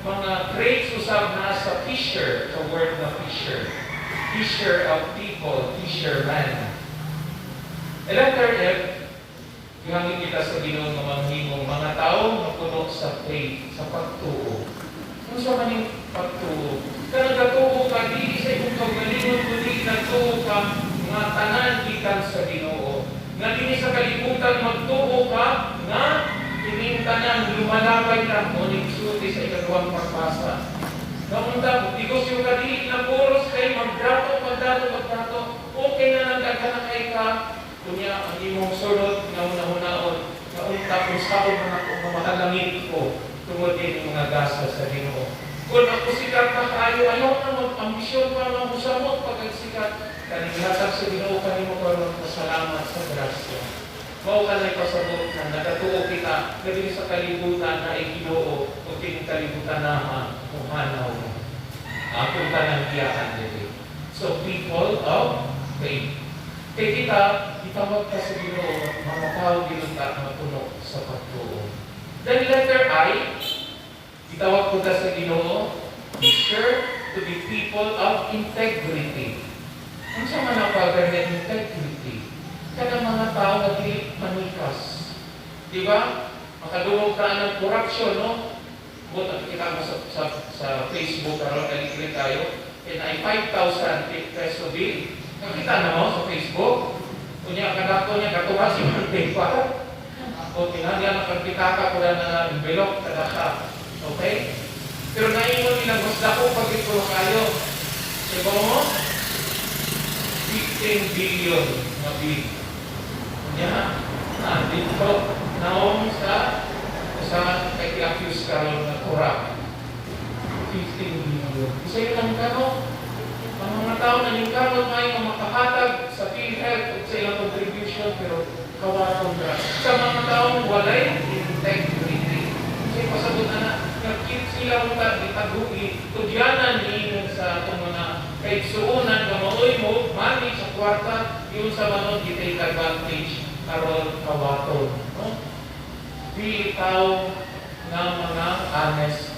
mga traits usab na sa fisher, sa word na fisher. Fisher of people, fisherman. Letter F, ihangin kita sa Ginoo nga manghimong mga tao na puno sa faith, sa pagtuo. Kung sa maning pagtuo, kaya nagatuo ka, di sa ikong kagalingon, kundi nagtuo ka, nga tanan ikan sa Ginoo. Nga din sa kalibutan, magtuo ka, nga tinintanan, lumalabay ka, ngunit suti sa ikaduang pagpasa. Kamunta, negosyo ka di, na puros kay magdato, okay na nagdagana kay ka, kunya ang imong sulod nga una-unaon nga unta kung saan man ako mamahalangin ko tungod din mga gasa sa Ginoo. Kung ako sikat na kaayo, ayaw na mag-ambisyon pa na musamot pag-sikat. Kaninihatag sa Ginoo kanimo karon pasalamat sa grasya. Mao ka na'y pasabot na nagatuo kita gabi sa kalibutan na ay Ginoo o tining kalibutan na muhanaw. Akong tanang tiyakan dito. So people of faith. Kaya kita, itawag ka sa Ginoo, mga tao ginunta na puno sa pagtuo. Then letter I, itawag ko ka sa Ginoo, be sure to be people of integrity. Ang sa mga pag-ganyan integrity, kada mga tao na di manikas. Di ba? Makadungog ka ng corruption, no? Buta kita mo sa Facebook, karoon kaligrin tayo, and ay 5,000 peso bill. Nakita na mo sa Facebook? Kunya, kadako niya, katuwa si Monday pa. O, tinagyan ang pagpitaka ko na envelope, kadaka. Okay? Pero naingon nilang mas dako pag ito kayo. Diba mo? 15 billion na bill. Kunya, dito, naong sa kay-accuse karon na corrupt. 15 billion. Isa yun lang kano? Ang mga tao na yung karot may makahatag sa PhilHealth at sa ilang contribution pero kawaton na. Sa mga taong walay integrity. Kasi pasabot na nagkit sila mula itaguhi, tudyanan niyon sa itong mga kaigsuunan na maoy mo, mani sa kwarta, yun sa manon kita advantage karon kawaton. No? Dili tao nga mga honest.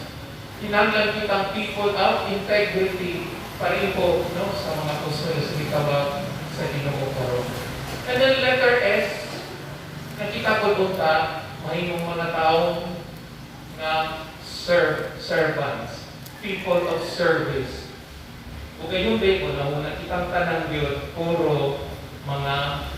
Kinahanglan kitang people of integrity pareho no, sa mga apostles ni Kabag sa Ginoo karon. And then letter S, nakita ko bunta, mahimong mga taong nga servants, people of service. O kayong beko na una kitang tanang yun, puro mga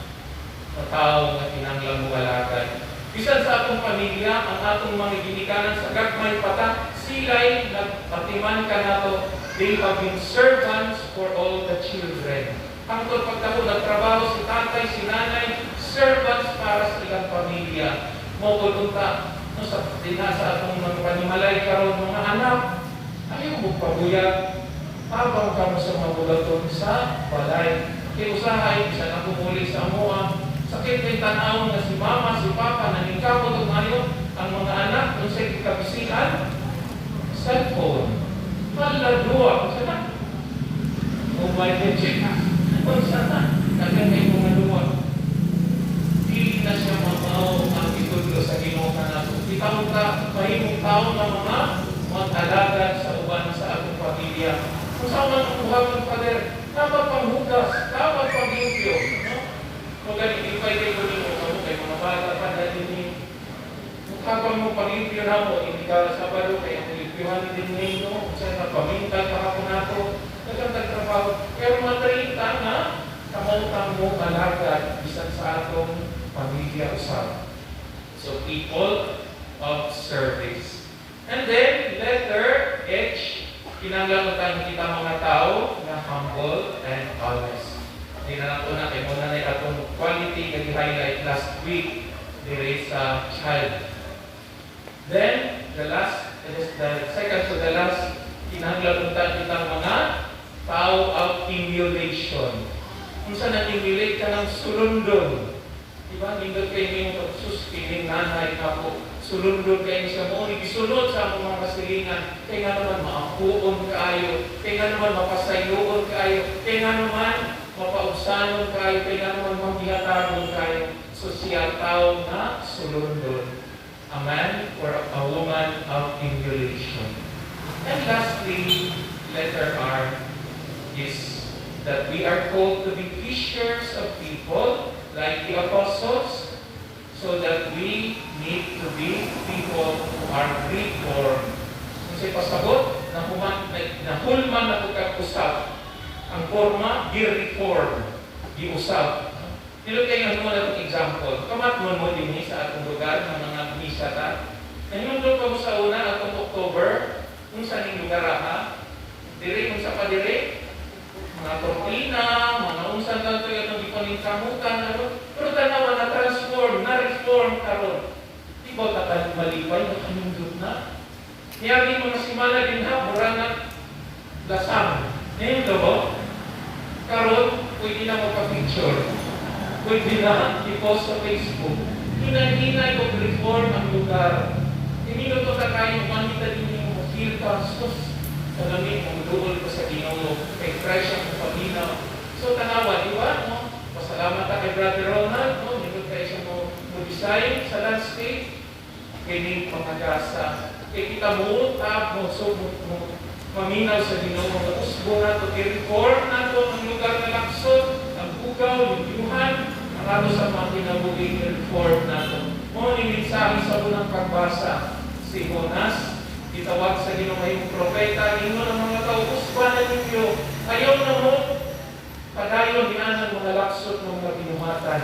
tao na kinanglang mugalatan. Bisan sa atong pamilya, ang atong mga ginikanan sa gagmay pata, sila'y nagpatiman ka na to, they have been servants for all the children. Hangtod pagtamo, nagtrabaho si tatay, si nanay, servants para sa ilang pamilya. Mautunta, no, sa atong mga panimalay karon mga anak, ayaw mo pabuyag, habang ka mo sa mabulaton sa balay. Kaya usahay, isa na pumuli sa amuang, sakit kay tanaw na si mama, si papa, naningkamot o ngayon, ang mga anak, kung sa ikabisihan, cellphone. Maladua, kung sana? Mobile check na. Kung sana? Nagkakay mga luwa. Hindi na siya mamaw ang itudlo sa Ginoo ka nato. Itawag ka, mahimong tao na mga mag-alaga sa uban sa atong pamilya. Kung saan man ang buhagon, Father, dapat panghugas, dapat panglimpyo. Kung ganit, ipay kayo nyo, kamo kay mga bata pa dahil ni kapag mo panglimpyo na mo, hindi ka Sabado, kaya nilimpyohan din ninyo, kung saan na pamintal kahapon nato, nagandang trabaho. Pero matarita nga, kamutang mo alagad, bisan sa atong pamilya usap. So, people of service. And then, letter H, kinanglangutan kita mga tao na humble and honest. Tinanong ko na kay muna na itong quality na i-highlight last week there sa child. Then, the second to the last, kinanglangutan kitang mga tao of emulation. Kung saan na-emulate ka ng sulundon. Diba? Nindot kayo yung pagsuspiling nanay ka po. Sulundon kayo sa mo. Isunod sa mga kasilingan. Kaya nga naman maapuon kayo. Kaya nga naman mapasayuon kayo. Kaya nga naman mapaubsanon kayo. Kaya nga naman mamihatagon kayo. So siya tao na sulundon. A man or a woman of emulation. And lastly, letter R is that we are called to be fishers of people like the apostles, so that we need to be people who are reformed. Kasi pasabot, nahulman na pagkakusap. Ang forma, gi-reform, gi-usap. Nilo kayo naman na itong example. Kamatmon mo din sa atong lugar ng mga misa ta. Nangyundol pa mo sa una, atong October, kung saan yung lugar ha? Diri, kung sa padiri, mga tortina, mga unsan lang ito yung ipaningkamutan, pero tanawa na transform, na reform karon. Di ba takan malipay na kanindot na? Niyagi mga simana din ha, mura na lasang. Ngayon ito ba? Karon, pwede na magpa-picture. Pwede na i-post sa Facebook. Hinay-hinay kung reform ang lugar. Hindi na ito kakain, manita din yung feel pastos. Salamin, kung doon ko sa Ginoo, kay Christ ang paginaw. So, tanawa, di ba? No? Pasalamat ka kay Brother Ronald, no? Nindot kayo siya mo design sa landscape. Kaya pangagasa. Kaya kita mo, mo, so, maminaw sa Ginoo, usbo na ito, i-reform na ito ang lugar na laksod, ang bugaw, libyuhan, ang ato sa mga kinabuhi, i-reform na ito. Mo, nilinsahin sa unang pagbasa, si Jonas, itawag sa ginumahing propeta, ninyo ng mga tao, usbanan ninyo, ayaw na mo, padayon dinaan ng mga laksot ng mga binumatan.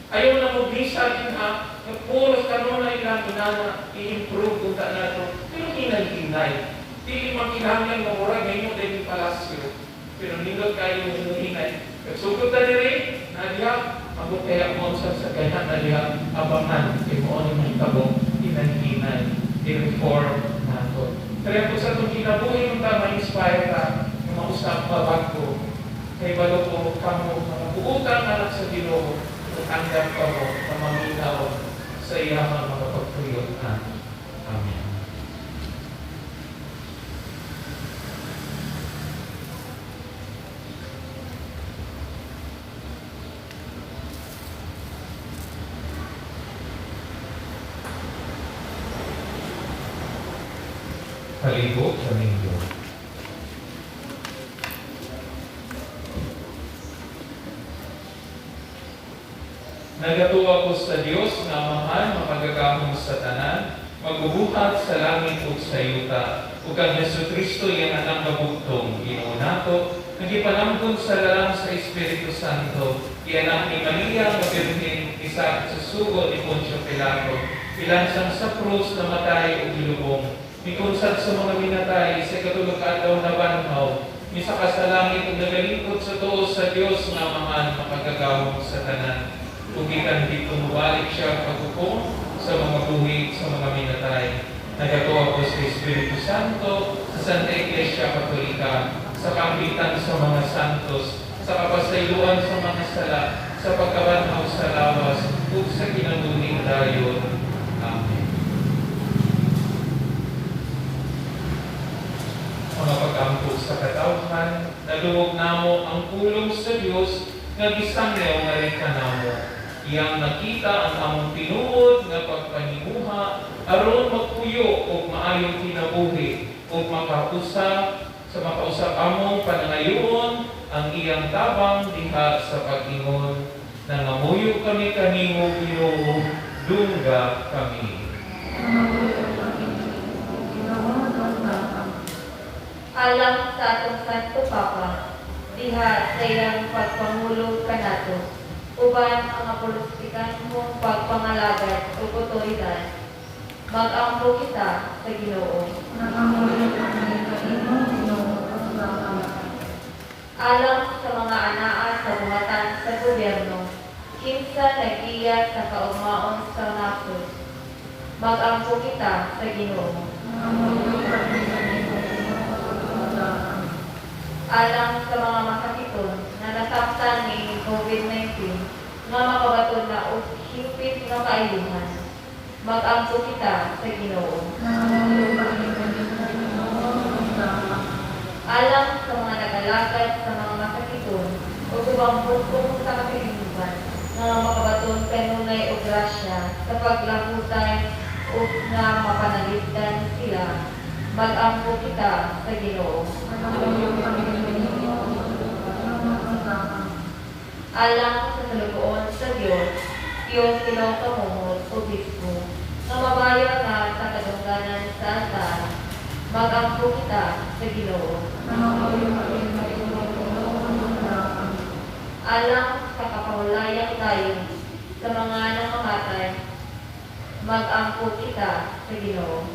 Ayaw na mo, bisa din ha, puros ka no na ilang inana, i-improve kung ta na ito. Pero hinay-hinay. Di makinahanglan ng mura, ngayon din yung palasyo. Pero nindot kayo yung hinay. Kagsugod na nire, nadiyak, ako kaya mo sa kaya nadiyak, abangan, kaya mo ang mahitabo, hinay-hinay, i-reform. Kaya po sa itong kinabuhi ng tama, inspire ka, na mausap babago, kay balo po kamo, mga buutang anak sa Ginoo, tanggap ka mo, na maminaw sa iyang mga pagpuyot na. Amen. palibot kaninyo. Nagatuwa ko sa Dios nga Amahan mapagagamon sa tanan, magbubuhat sa langit ug sa yuta, ug ang Jesucristo iyang anak mabugtong Ginoo nato, nagipanangkon sa lalang sa Espiritu Santo, ianak ni Maria nga birhen isa sa sugo ni Poncio Pilato, ilansang sa krus namatay ug gilubong, mikunsad sa mga minatay sa katulog adlaw na banhaw, misaka sa langit ug nagalingkod sa tuo sa Dios nga Amahan mapagagamon sa tanan. Kung ikan dito mubalik siya pagkukong sa mga buhi, sa mga minatay. Nagatuwa ko sa Espiritu Santo, sa Santa Iglesia Katolika, sa kampitan sa mga santos, sa kapasayloan sa mga sala, sa pagkabanhaw sa lawas, ug sa kinabuning dayon. Amen. Mga pag-ampog sa katawhan, naluwag namo ang pulong sa Dios nga gisangyaw nga rin ka namo. Iyang nakita ang among tinuod nga pagpanimuha aron magpuyo og maayong kinabuhi ug makausap sa makausap among panangayoon ang iyang tabang diha sa pag-ingon. Nangamuyo kami kanimo Ginoo, dungga kami. Alam sa atong Santo Papa, diha sa iyang pagpangulo kanato, uban ang apolostikan mong pagpangalagad o otoridad, mag-ampo kita sa Ginoo. Alam sa mga anaa sa buhatan sa gobyerno, kinsa nag-iya sa kaugmaon sa nasod, mag-ampo kita sa Ginoo. Alam sa mga masakiton na nasaktan ni COVID-19 nga makabaton na o higpit nga kaayuhan, mag-ampo kita sa Ginoo. Alam sa mga nagalagad sa mga masakiton o ubang bukong sa kapiliban nga makabaton kanunay o grasya sa paglahutan o nga mapanaligdan sila, mag-ampo kita sa Ginoo. Alam sa salugoon sa Diyos Ginoo kamumot o bispo, nga mabayan na sa kadungganan sa altar, mag-ampo kita sa Ginoo. Alam sa kapahulayan tayo sa mga namamatay, mag-ampo kita sa Ginoo.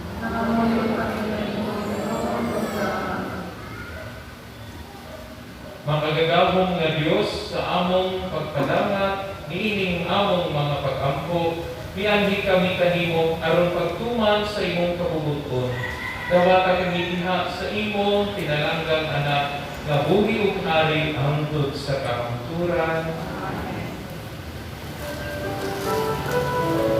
Makagagahong nga Dios sa among pagpadangat, niining among mga pag-ampo, mianhi kami kanimo aron pagtuman sa imong kabubuton. Dawata kami diha sa imong tinalanggang anak, nga buhi ug hari hangtod sa kahangturan. Thank you.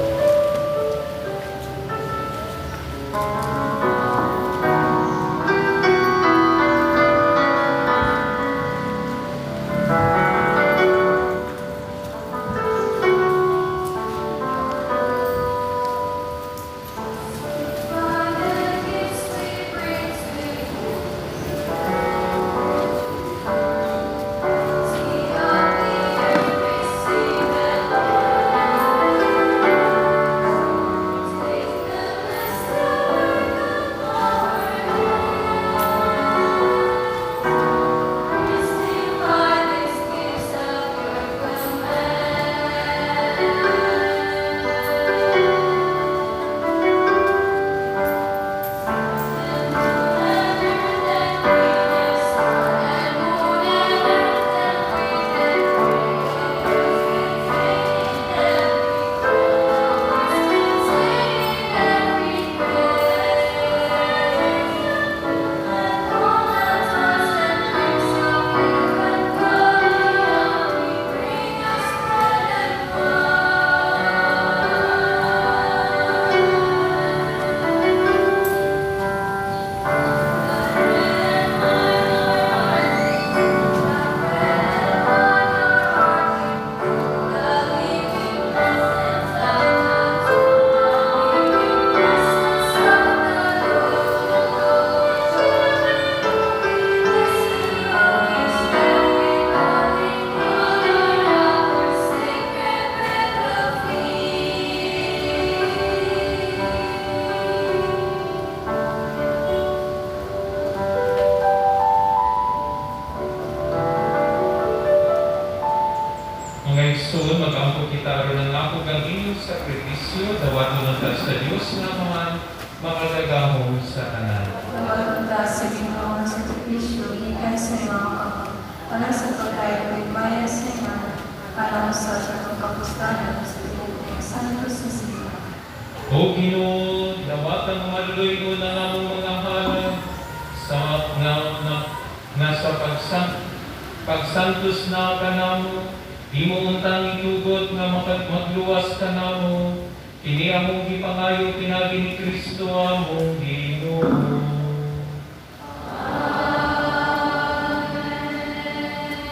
mag-ampo kita ron ng ako ang inyong sakripisyo, dawato ng sa Diyos nga naman, makagagahong sa tanan. Pagpunta sa Ginoo sa sakripisyo, ikan sa mga kapag, para sa pagkain ng bayan sa iman, para sa pagkapustanan sa Ginoo, santo sa sila. O Ginoo, dawatang maluloy na namong mga halag sa sa pagsantos na kanamo, imo untang itugot nga magluwas kanamo, kini among gipangayo pinagi ni Kristo among Ginoo.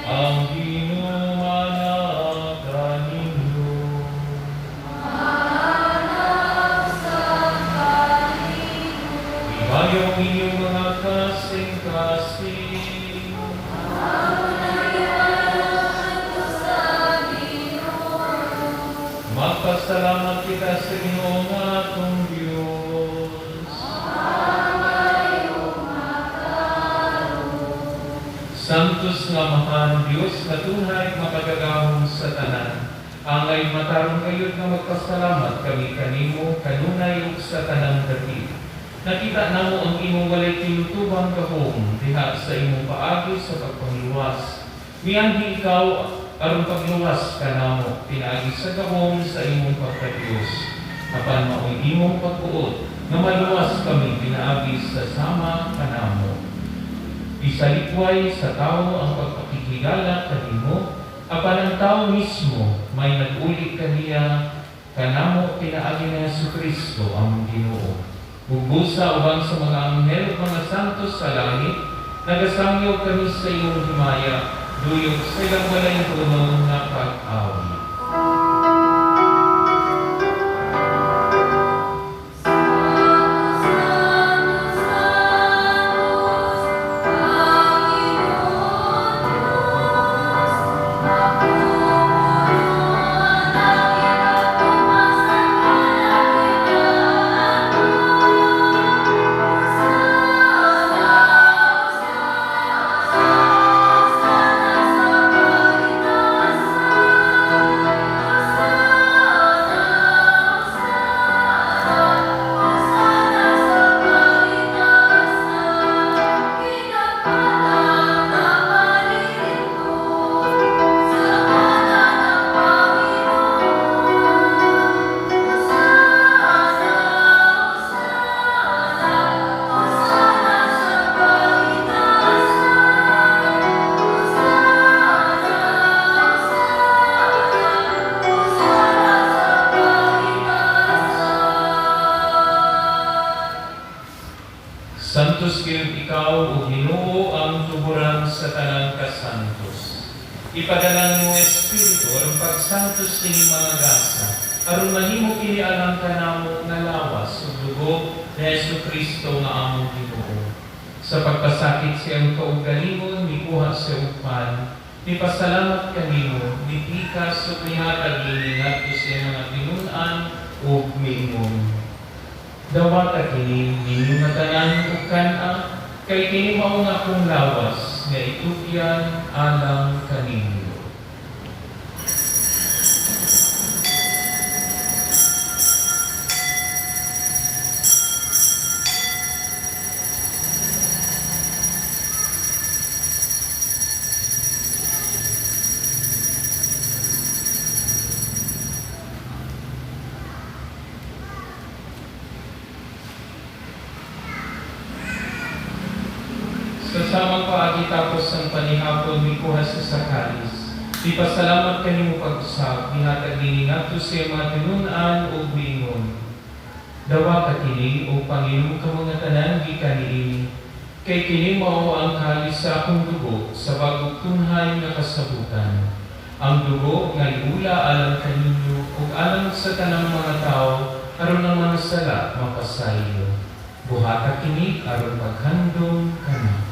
Ang Ginoo anak kaninyo. Ibayo ang inyong mga kasing-kasing. Magpasalamat kita sa Ginoo nga atong Diyos. Santos nga mahal Diyos, natunay makagagahong sa tanan. Angay matarong kayo nga magpasalamat kami kanimo, kanunay ug sa tanang dati. Nakita namo ang imong walay tinutubang gahom diha sa imong paagi sa pagpangluwas. Mianhi ikaw aron pagluwas kanamo pinaagi sa gahom sa imong pagkadiyos. Apan mao'y imong pagbuot nga maluwas kami pinaagi sa sama kanamo. Isalikway sa tao ang pagpakikilala kanimo, apan ang tao mismo may nag-uli kaniya kanamo pinaagi ni Jesucristo ang Ginoo. Bubusa ubang sa mga anghel ug mga santos sa langit, nagasangyo kami sa iyong himaya, duyog sa ilang walay tulong na pag-awi. Santos kayo ikaw o Ginoo ang tuburan sa tanang kasantos. Ipadala mo Espiritu aron pagsantos kini mga gasa, aron mahimo kini alang kanamo nga lawas ug dugo ni Jesucristo nga among Ginoo. Sa pagpasakit siyang kaugalingon mikuha sa upan, nipasalamat kanimo, nipikas ug nihatag ini ngadto sa mga tinud-an ug miingon. Dawat kini ninyo nga tanan ug kan-a, kay kini mao nga akong lawas nga itugyan alang kaninyo. Kasamang paagi tapos ang panihapon mikuha sa sakaris. Ipasalamat kanimo pag-usap, nihatag nini ngadto sa mga tinun-an ug miingon. Dawa ka kini o Panginoon ka mga tanan gikan niini. Kay kini mao ang kalis sa akong dugo sa bagong tunhay nga kasabutan. Ang dugo nga iula alang kaninyo ug alang sa tanang mga tao aron ang mga sala mapasayo. Buhata kini aron paghandom kana.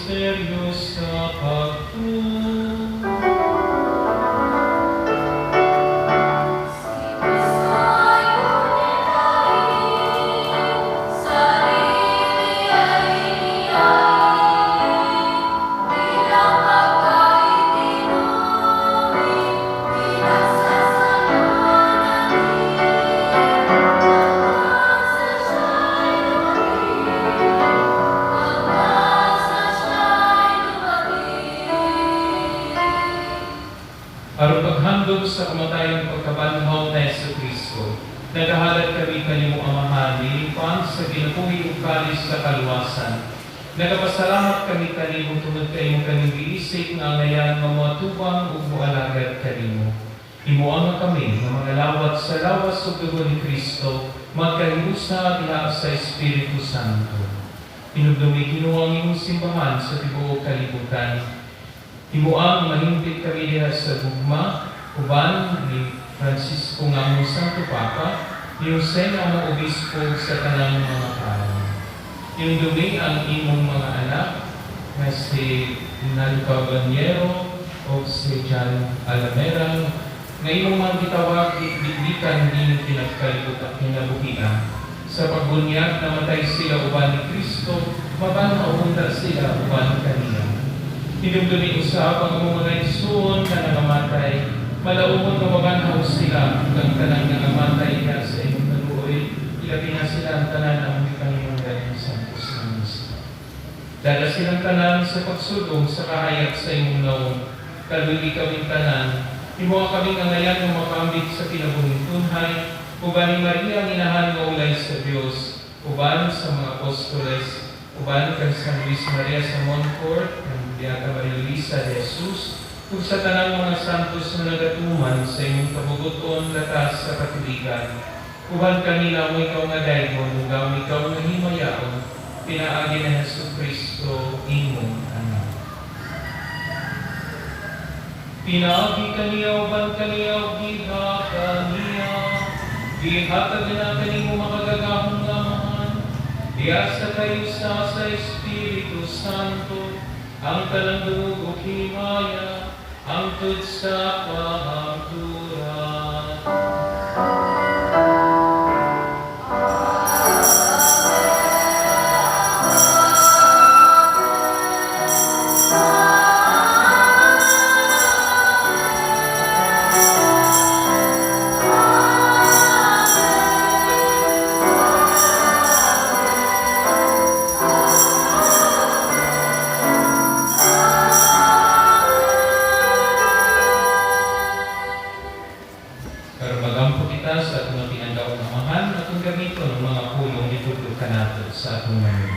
misteryo sa pagtuo. Aron paghandog sa kamatayang pagkabanhaw na Yesu Kristo, nagahalad kami kanimo amahali, pang sa ginabuhi ug kalis sa kaluwasan. Nagapasalamat kami kanimo tungod kay imong kanang giisip nga ngayan nga moatubang ug moalagad kanimo. Himuang kami nga mga lawat sa lawas ug dugo ni Kristo, magkahiusa diha sa Espiritu Santo. Pinugdumi Ginoo ang imong simbahan sa tibuok kalibutan. Himuang mahimpit kami diha sa gugma, uban ni Francisco nga among Santo Papa, ni Jose nga among Obispo sa tanang mga tao. Hinumdumi ang imong mga anak nga si Nalpa Banyero o si John Alamera, nga imong mga gitawag digdikan din pinagkalibutan kinabuhian. Sa pagbunyag namatay sila uban ni Kristo, mabanhaw sila uban kaniya. Hinumdumi usab ang mga igsoon nga nangamatay, malaumon nga mabanhaw sila hanggang tanang nangamatay niya sa imong naluoy, ilabi na sila ang tanan ang Panginoon sa Misa. Dala silang tanan sa pagsulong sa kahayag sa imong naong, kaluli kaming tanan, himuha kaming angayan ng makambit sa kinabuhing tunhay, uban ni Maria ang inahan nga ulay sa Diyos, uban sa mga apostoles, uban kang San Luis Maria sa Montfort, ng Beata Maria Luisa de Jesus, ug sa tanang mga santos na nagatuman sa imong kabubuton latas sa katiligan. Uban kanila mo ikaw nga dayon, ug ikaw nga himayaon, pinaagi na Hesus Kristo imong anak. Pinaagi kaniya, uban kaniya, giha kaniya, gihatag na kanimo makagagahong lamahan, diasa kayo sa Espiritu Santo, ang talang dugog himaya, hangtod sa kahangturan. Pero magampo kita sa atong natinandaw ng mahal at ang gamito ng mga pulong itutulog ka nato sa atong mga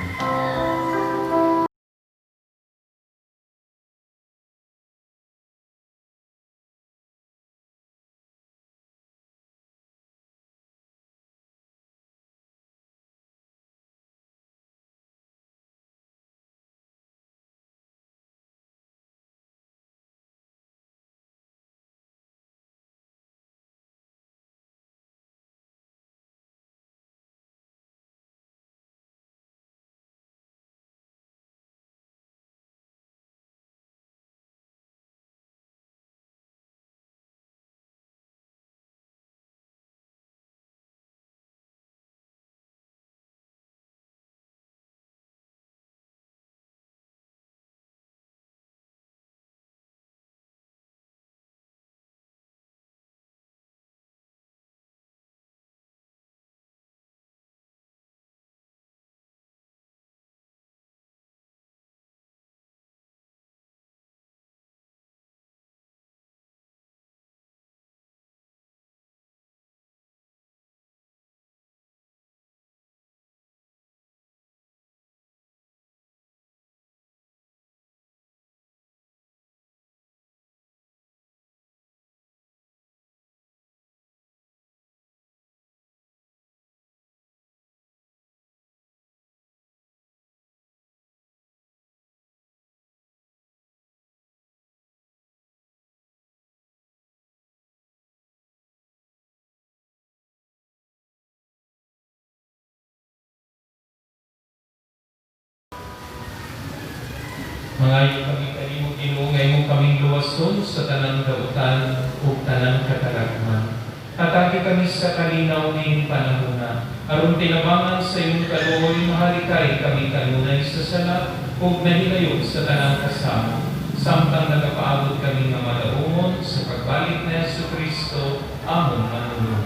Mangayo kami kanimo Ginoo, ngayon kaming luwason sa tanang dautan ug tanang kataragman. Hatagi kami sa kalinaw ning panahona. Aron tinabangan sa imong kaluoy, mahalikay kami kanunay sa sala ug nahilayo sa tanang kasama. Samtang nagapaabot kami nga madaumon sa pagbalik na Jesucristo, amon manunod.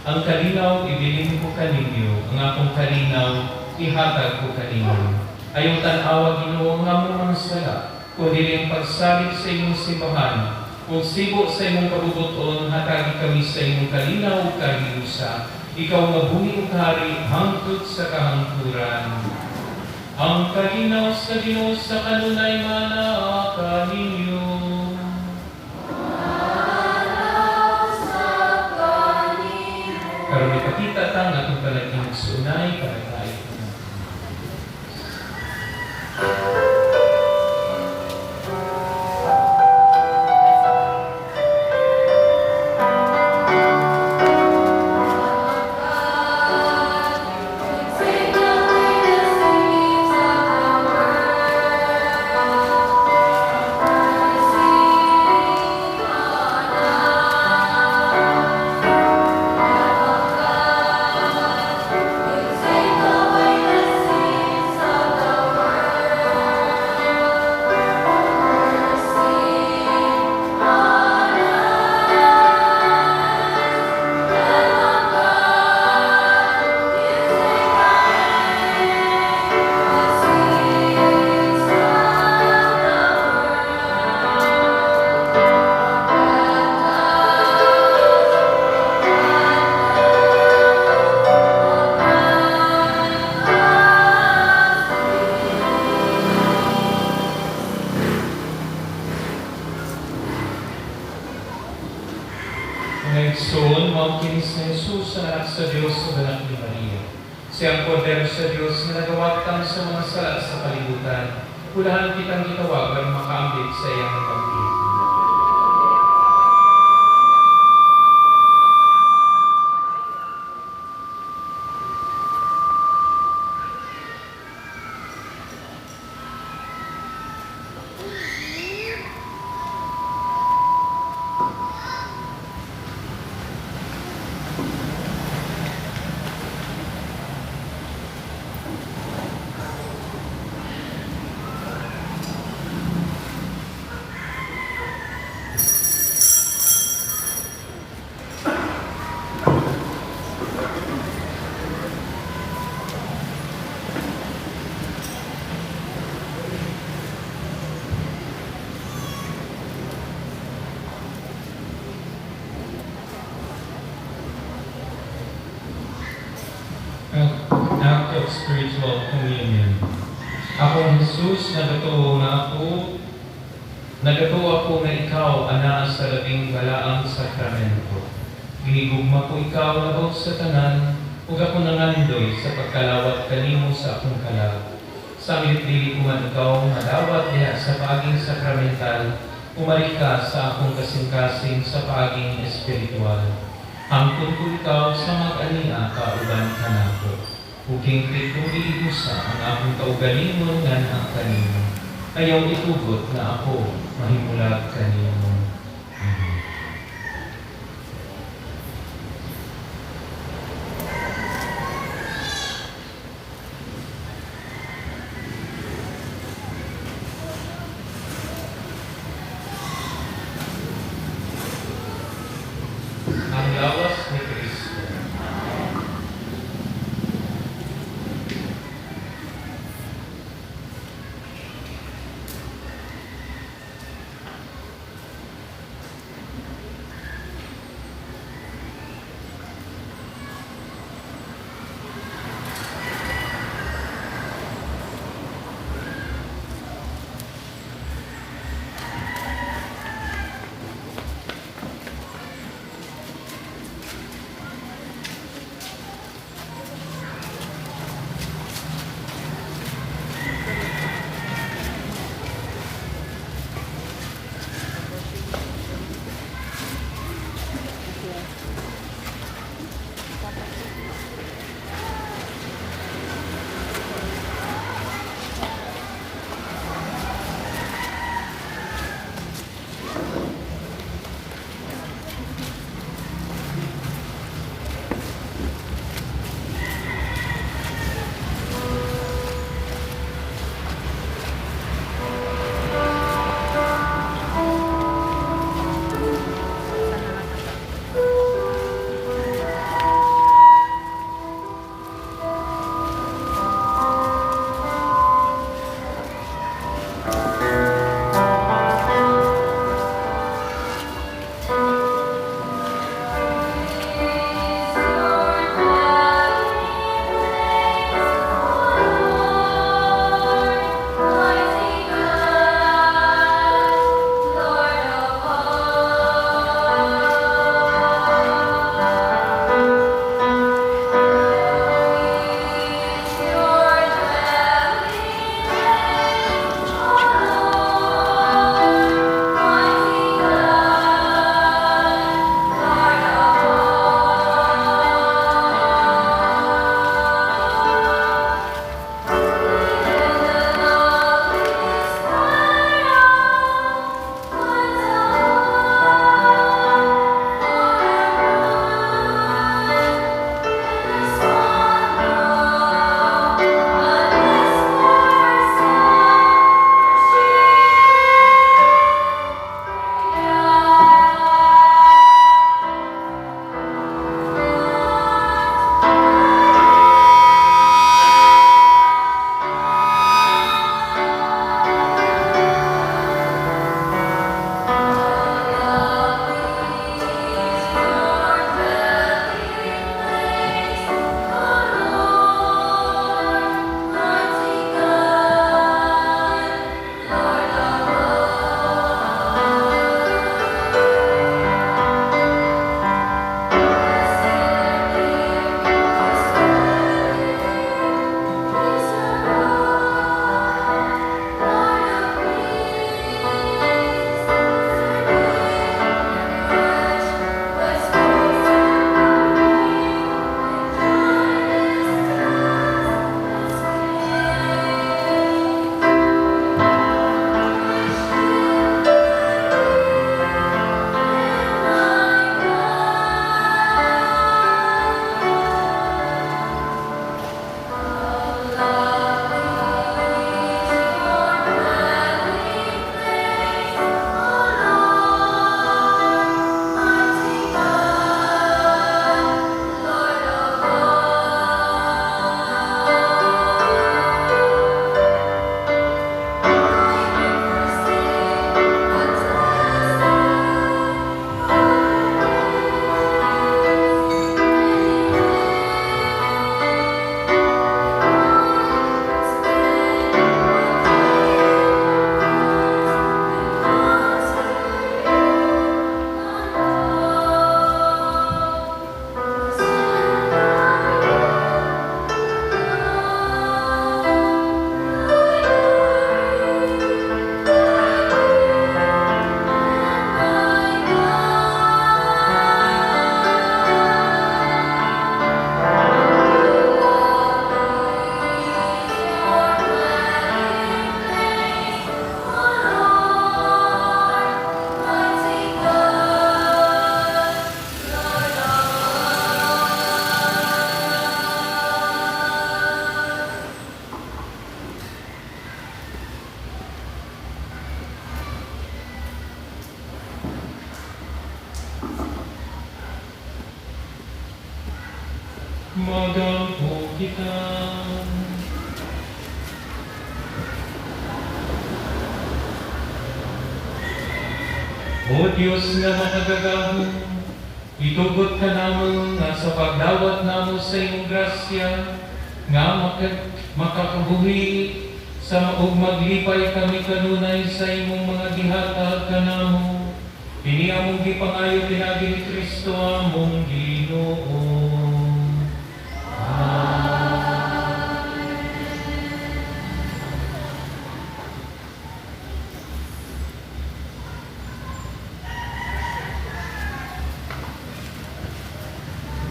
Ang kalinaw ibilin ko kaninyo, ang akong kalinaw ihatag ko kaninyo. Ayaw tanawa Ginoo nga mong mga sala, kundi rin pagsalig sa imong simbahan, kung sibo sa imong kabubuton, hatagi kami sa imong kalinaw o kahilusa. Ikaw nga buhing hari, hangtod sa kahangturan. Ang kalinaw sa Ginoo sa kanunay mana kaninyo. Karon ipakita ta nga itong palaging sunay para tayo. Ngayon, maukinis na Jesus, ang anak sa Diyos sa banak ni Maria. Siyang Kordero sa Diyos na nagawagtan sa mga sala sa kalibutan. Ulahan kitang gitawagan makaambit sa iyang pag-ibig. Act of spiritual communion. Akong Jesus, nagatuo ako na ikaw ana sa labing balaang sakramento. Ginigugma ko ikaw labot sa tanan, ug ako nangandoy sa pagkalawat kanimo sa akong kalag. Sa milipili ko man ikaw madawat diha sa paaging sakramental, umalik ka sa akong kasing-kasing sa paaging espiritual. Hangtod ko ikaw sa mag-ania kauban ka nako. Huking pituloy ibusa ang akong kaugalingon nga ang kanimo. Ayaw itugot na ako mahimulag kanimo. Ang lawas ni Kristo. Magampo kita. O Diyos nga makagagahong, itugot ka namo nga sa pagdawat namo sa imong grasya, nga makakabuhi sa ug maglipay kami kanunay sa imong mga gihatag kanamo. Kini among gipangayo pinagi ni Kristo among Ginoo.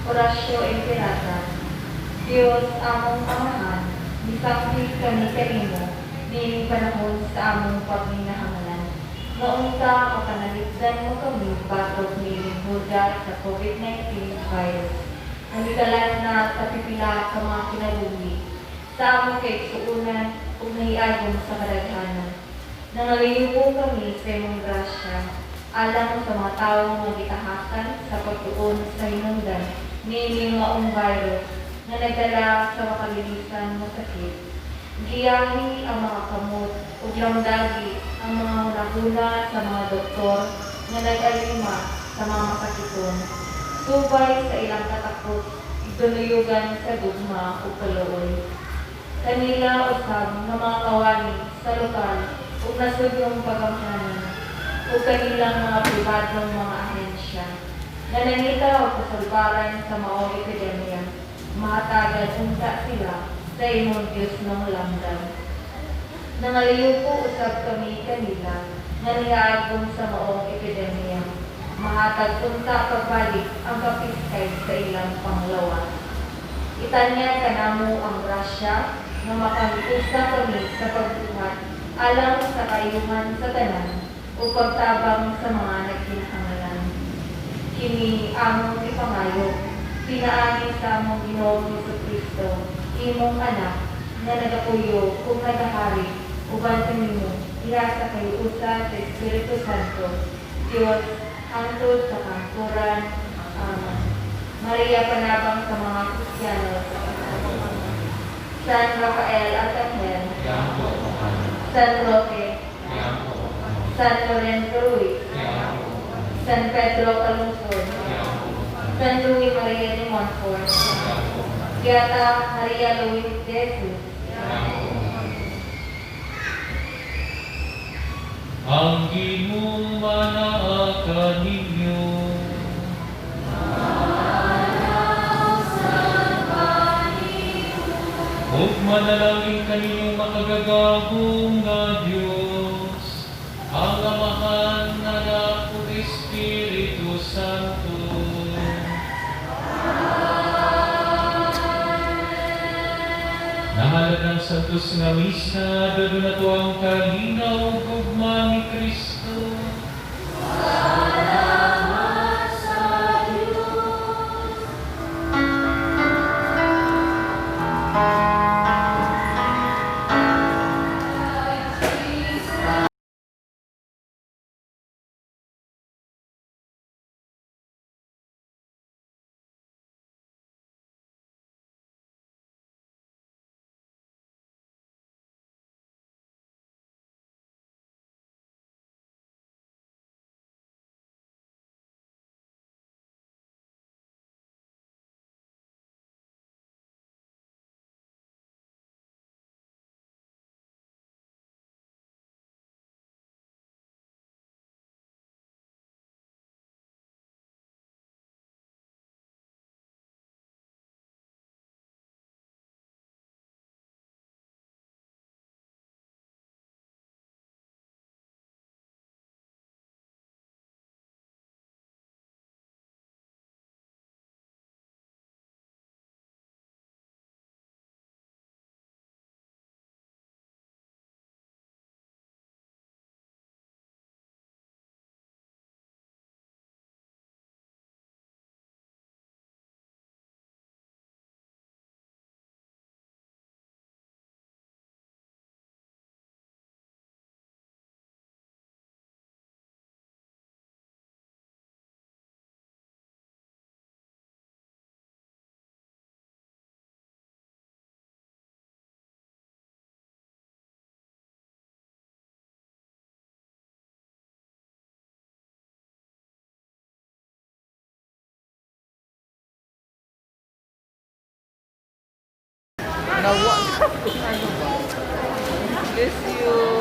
Orasyo Imperata. Diyos among Amahan, misangkit kami kanimo, nining panahon sa among pagminahamalan. Noong ka makanaligdan mo kami batok nining hulga sa COVID-19 virus. Naligalan na sa pipila ka mga kinalumi, sa among kaigsuunan ug nahiagom sa kadaghanan. Nangaliyubo kami sa imong grasya, alang sa mga taong magitahakan sa pagtuon sa hinungdan nining maong virus na nagdala sa makalilisan mo sakit. Giyahi ang mga kamot ug lamdagi ang mga hunahuna sa mga doktor na nag-alima sa mga masakiton. Subay sa ilang katakot, iduluyugan sa gugma o kaluoy. Kanila usab nga mga kawani sa lokal ug nasugyong pagamhanan o kanilang mga pribadong mga ahensya na nangita o kasulbaran sa maong epidemya, mahatagan unta sila sa imong Diyos ng lamdan. Nangaliyuko usab kami kanila na niagom sa maong epidemya, mahatag unta pagbalik ang kapiskay sa ilang panglawas. Itanya kanamo ang grasya na makahitusa kami sa pagbuhat alang sa kayuhan sa tanan o pagtabang sa mga nagkinahanglan. Kini among ipangayo, pinaani sa among Ginoong Jesucristo, imong anak, na nagapuyo kung nagahari, uban kanimo, ihasa kayo usa sa Espiritu Santo, Diyos, hangtod sa kangkuran. Amen. Maria panabang sa mga Kristiyano, San Rafael Arcangel, San Roque, San Lorenzo Ruiz, San Pedro Calungsod, San Luis Maria de Montfort, Beata Maria Luis de Jesus, Ang imong manaakan ninyo. Ug manalangin kaninyong makagagahong nga Diyos, ang Amahan, Anak ug Espiritu Santo. Nahalad ng Santos nga Misa, dado na to ang kalinaw ug gugma ni Kristo. Nawa. Ano ba? Bless you.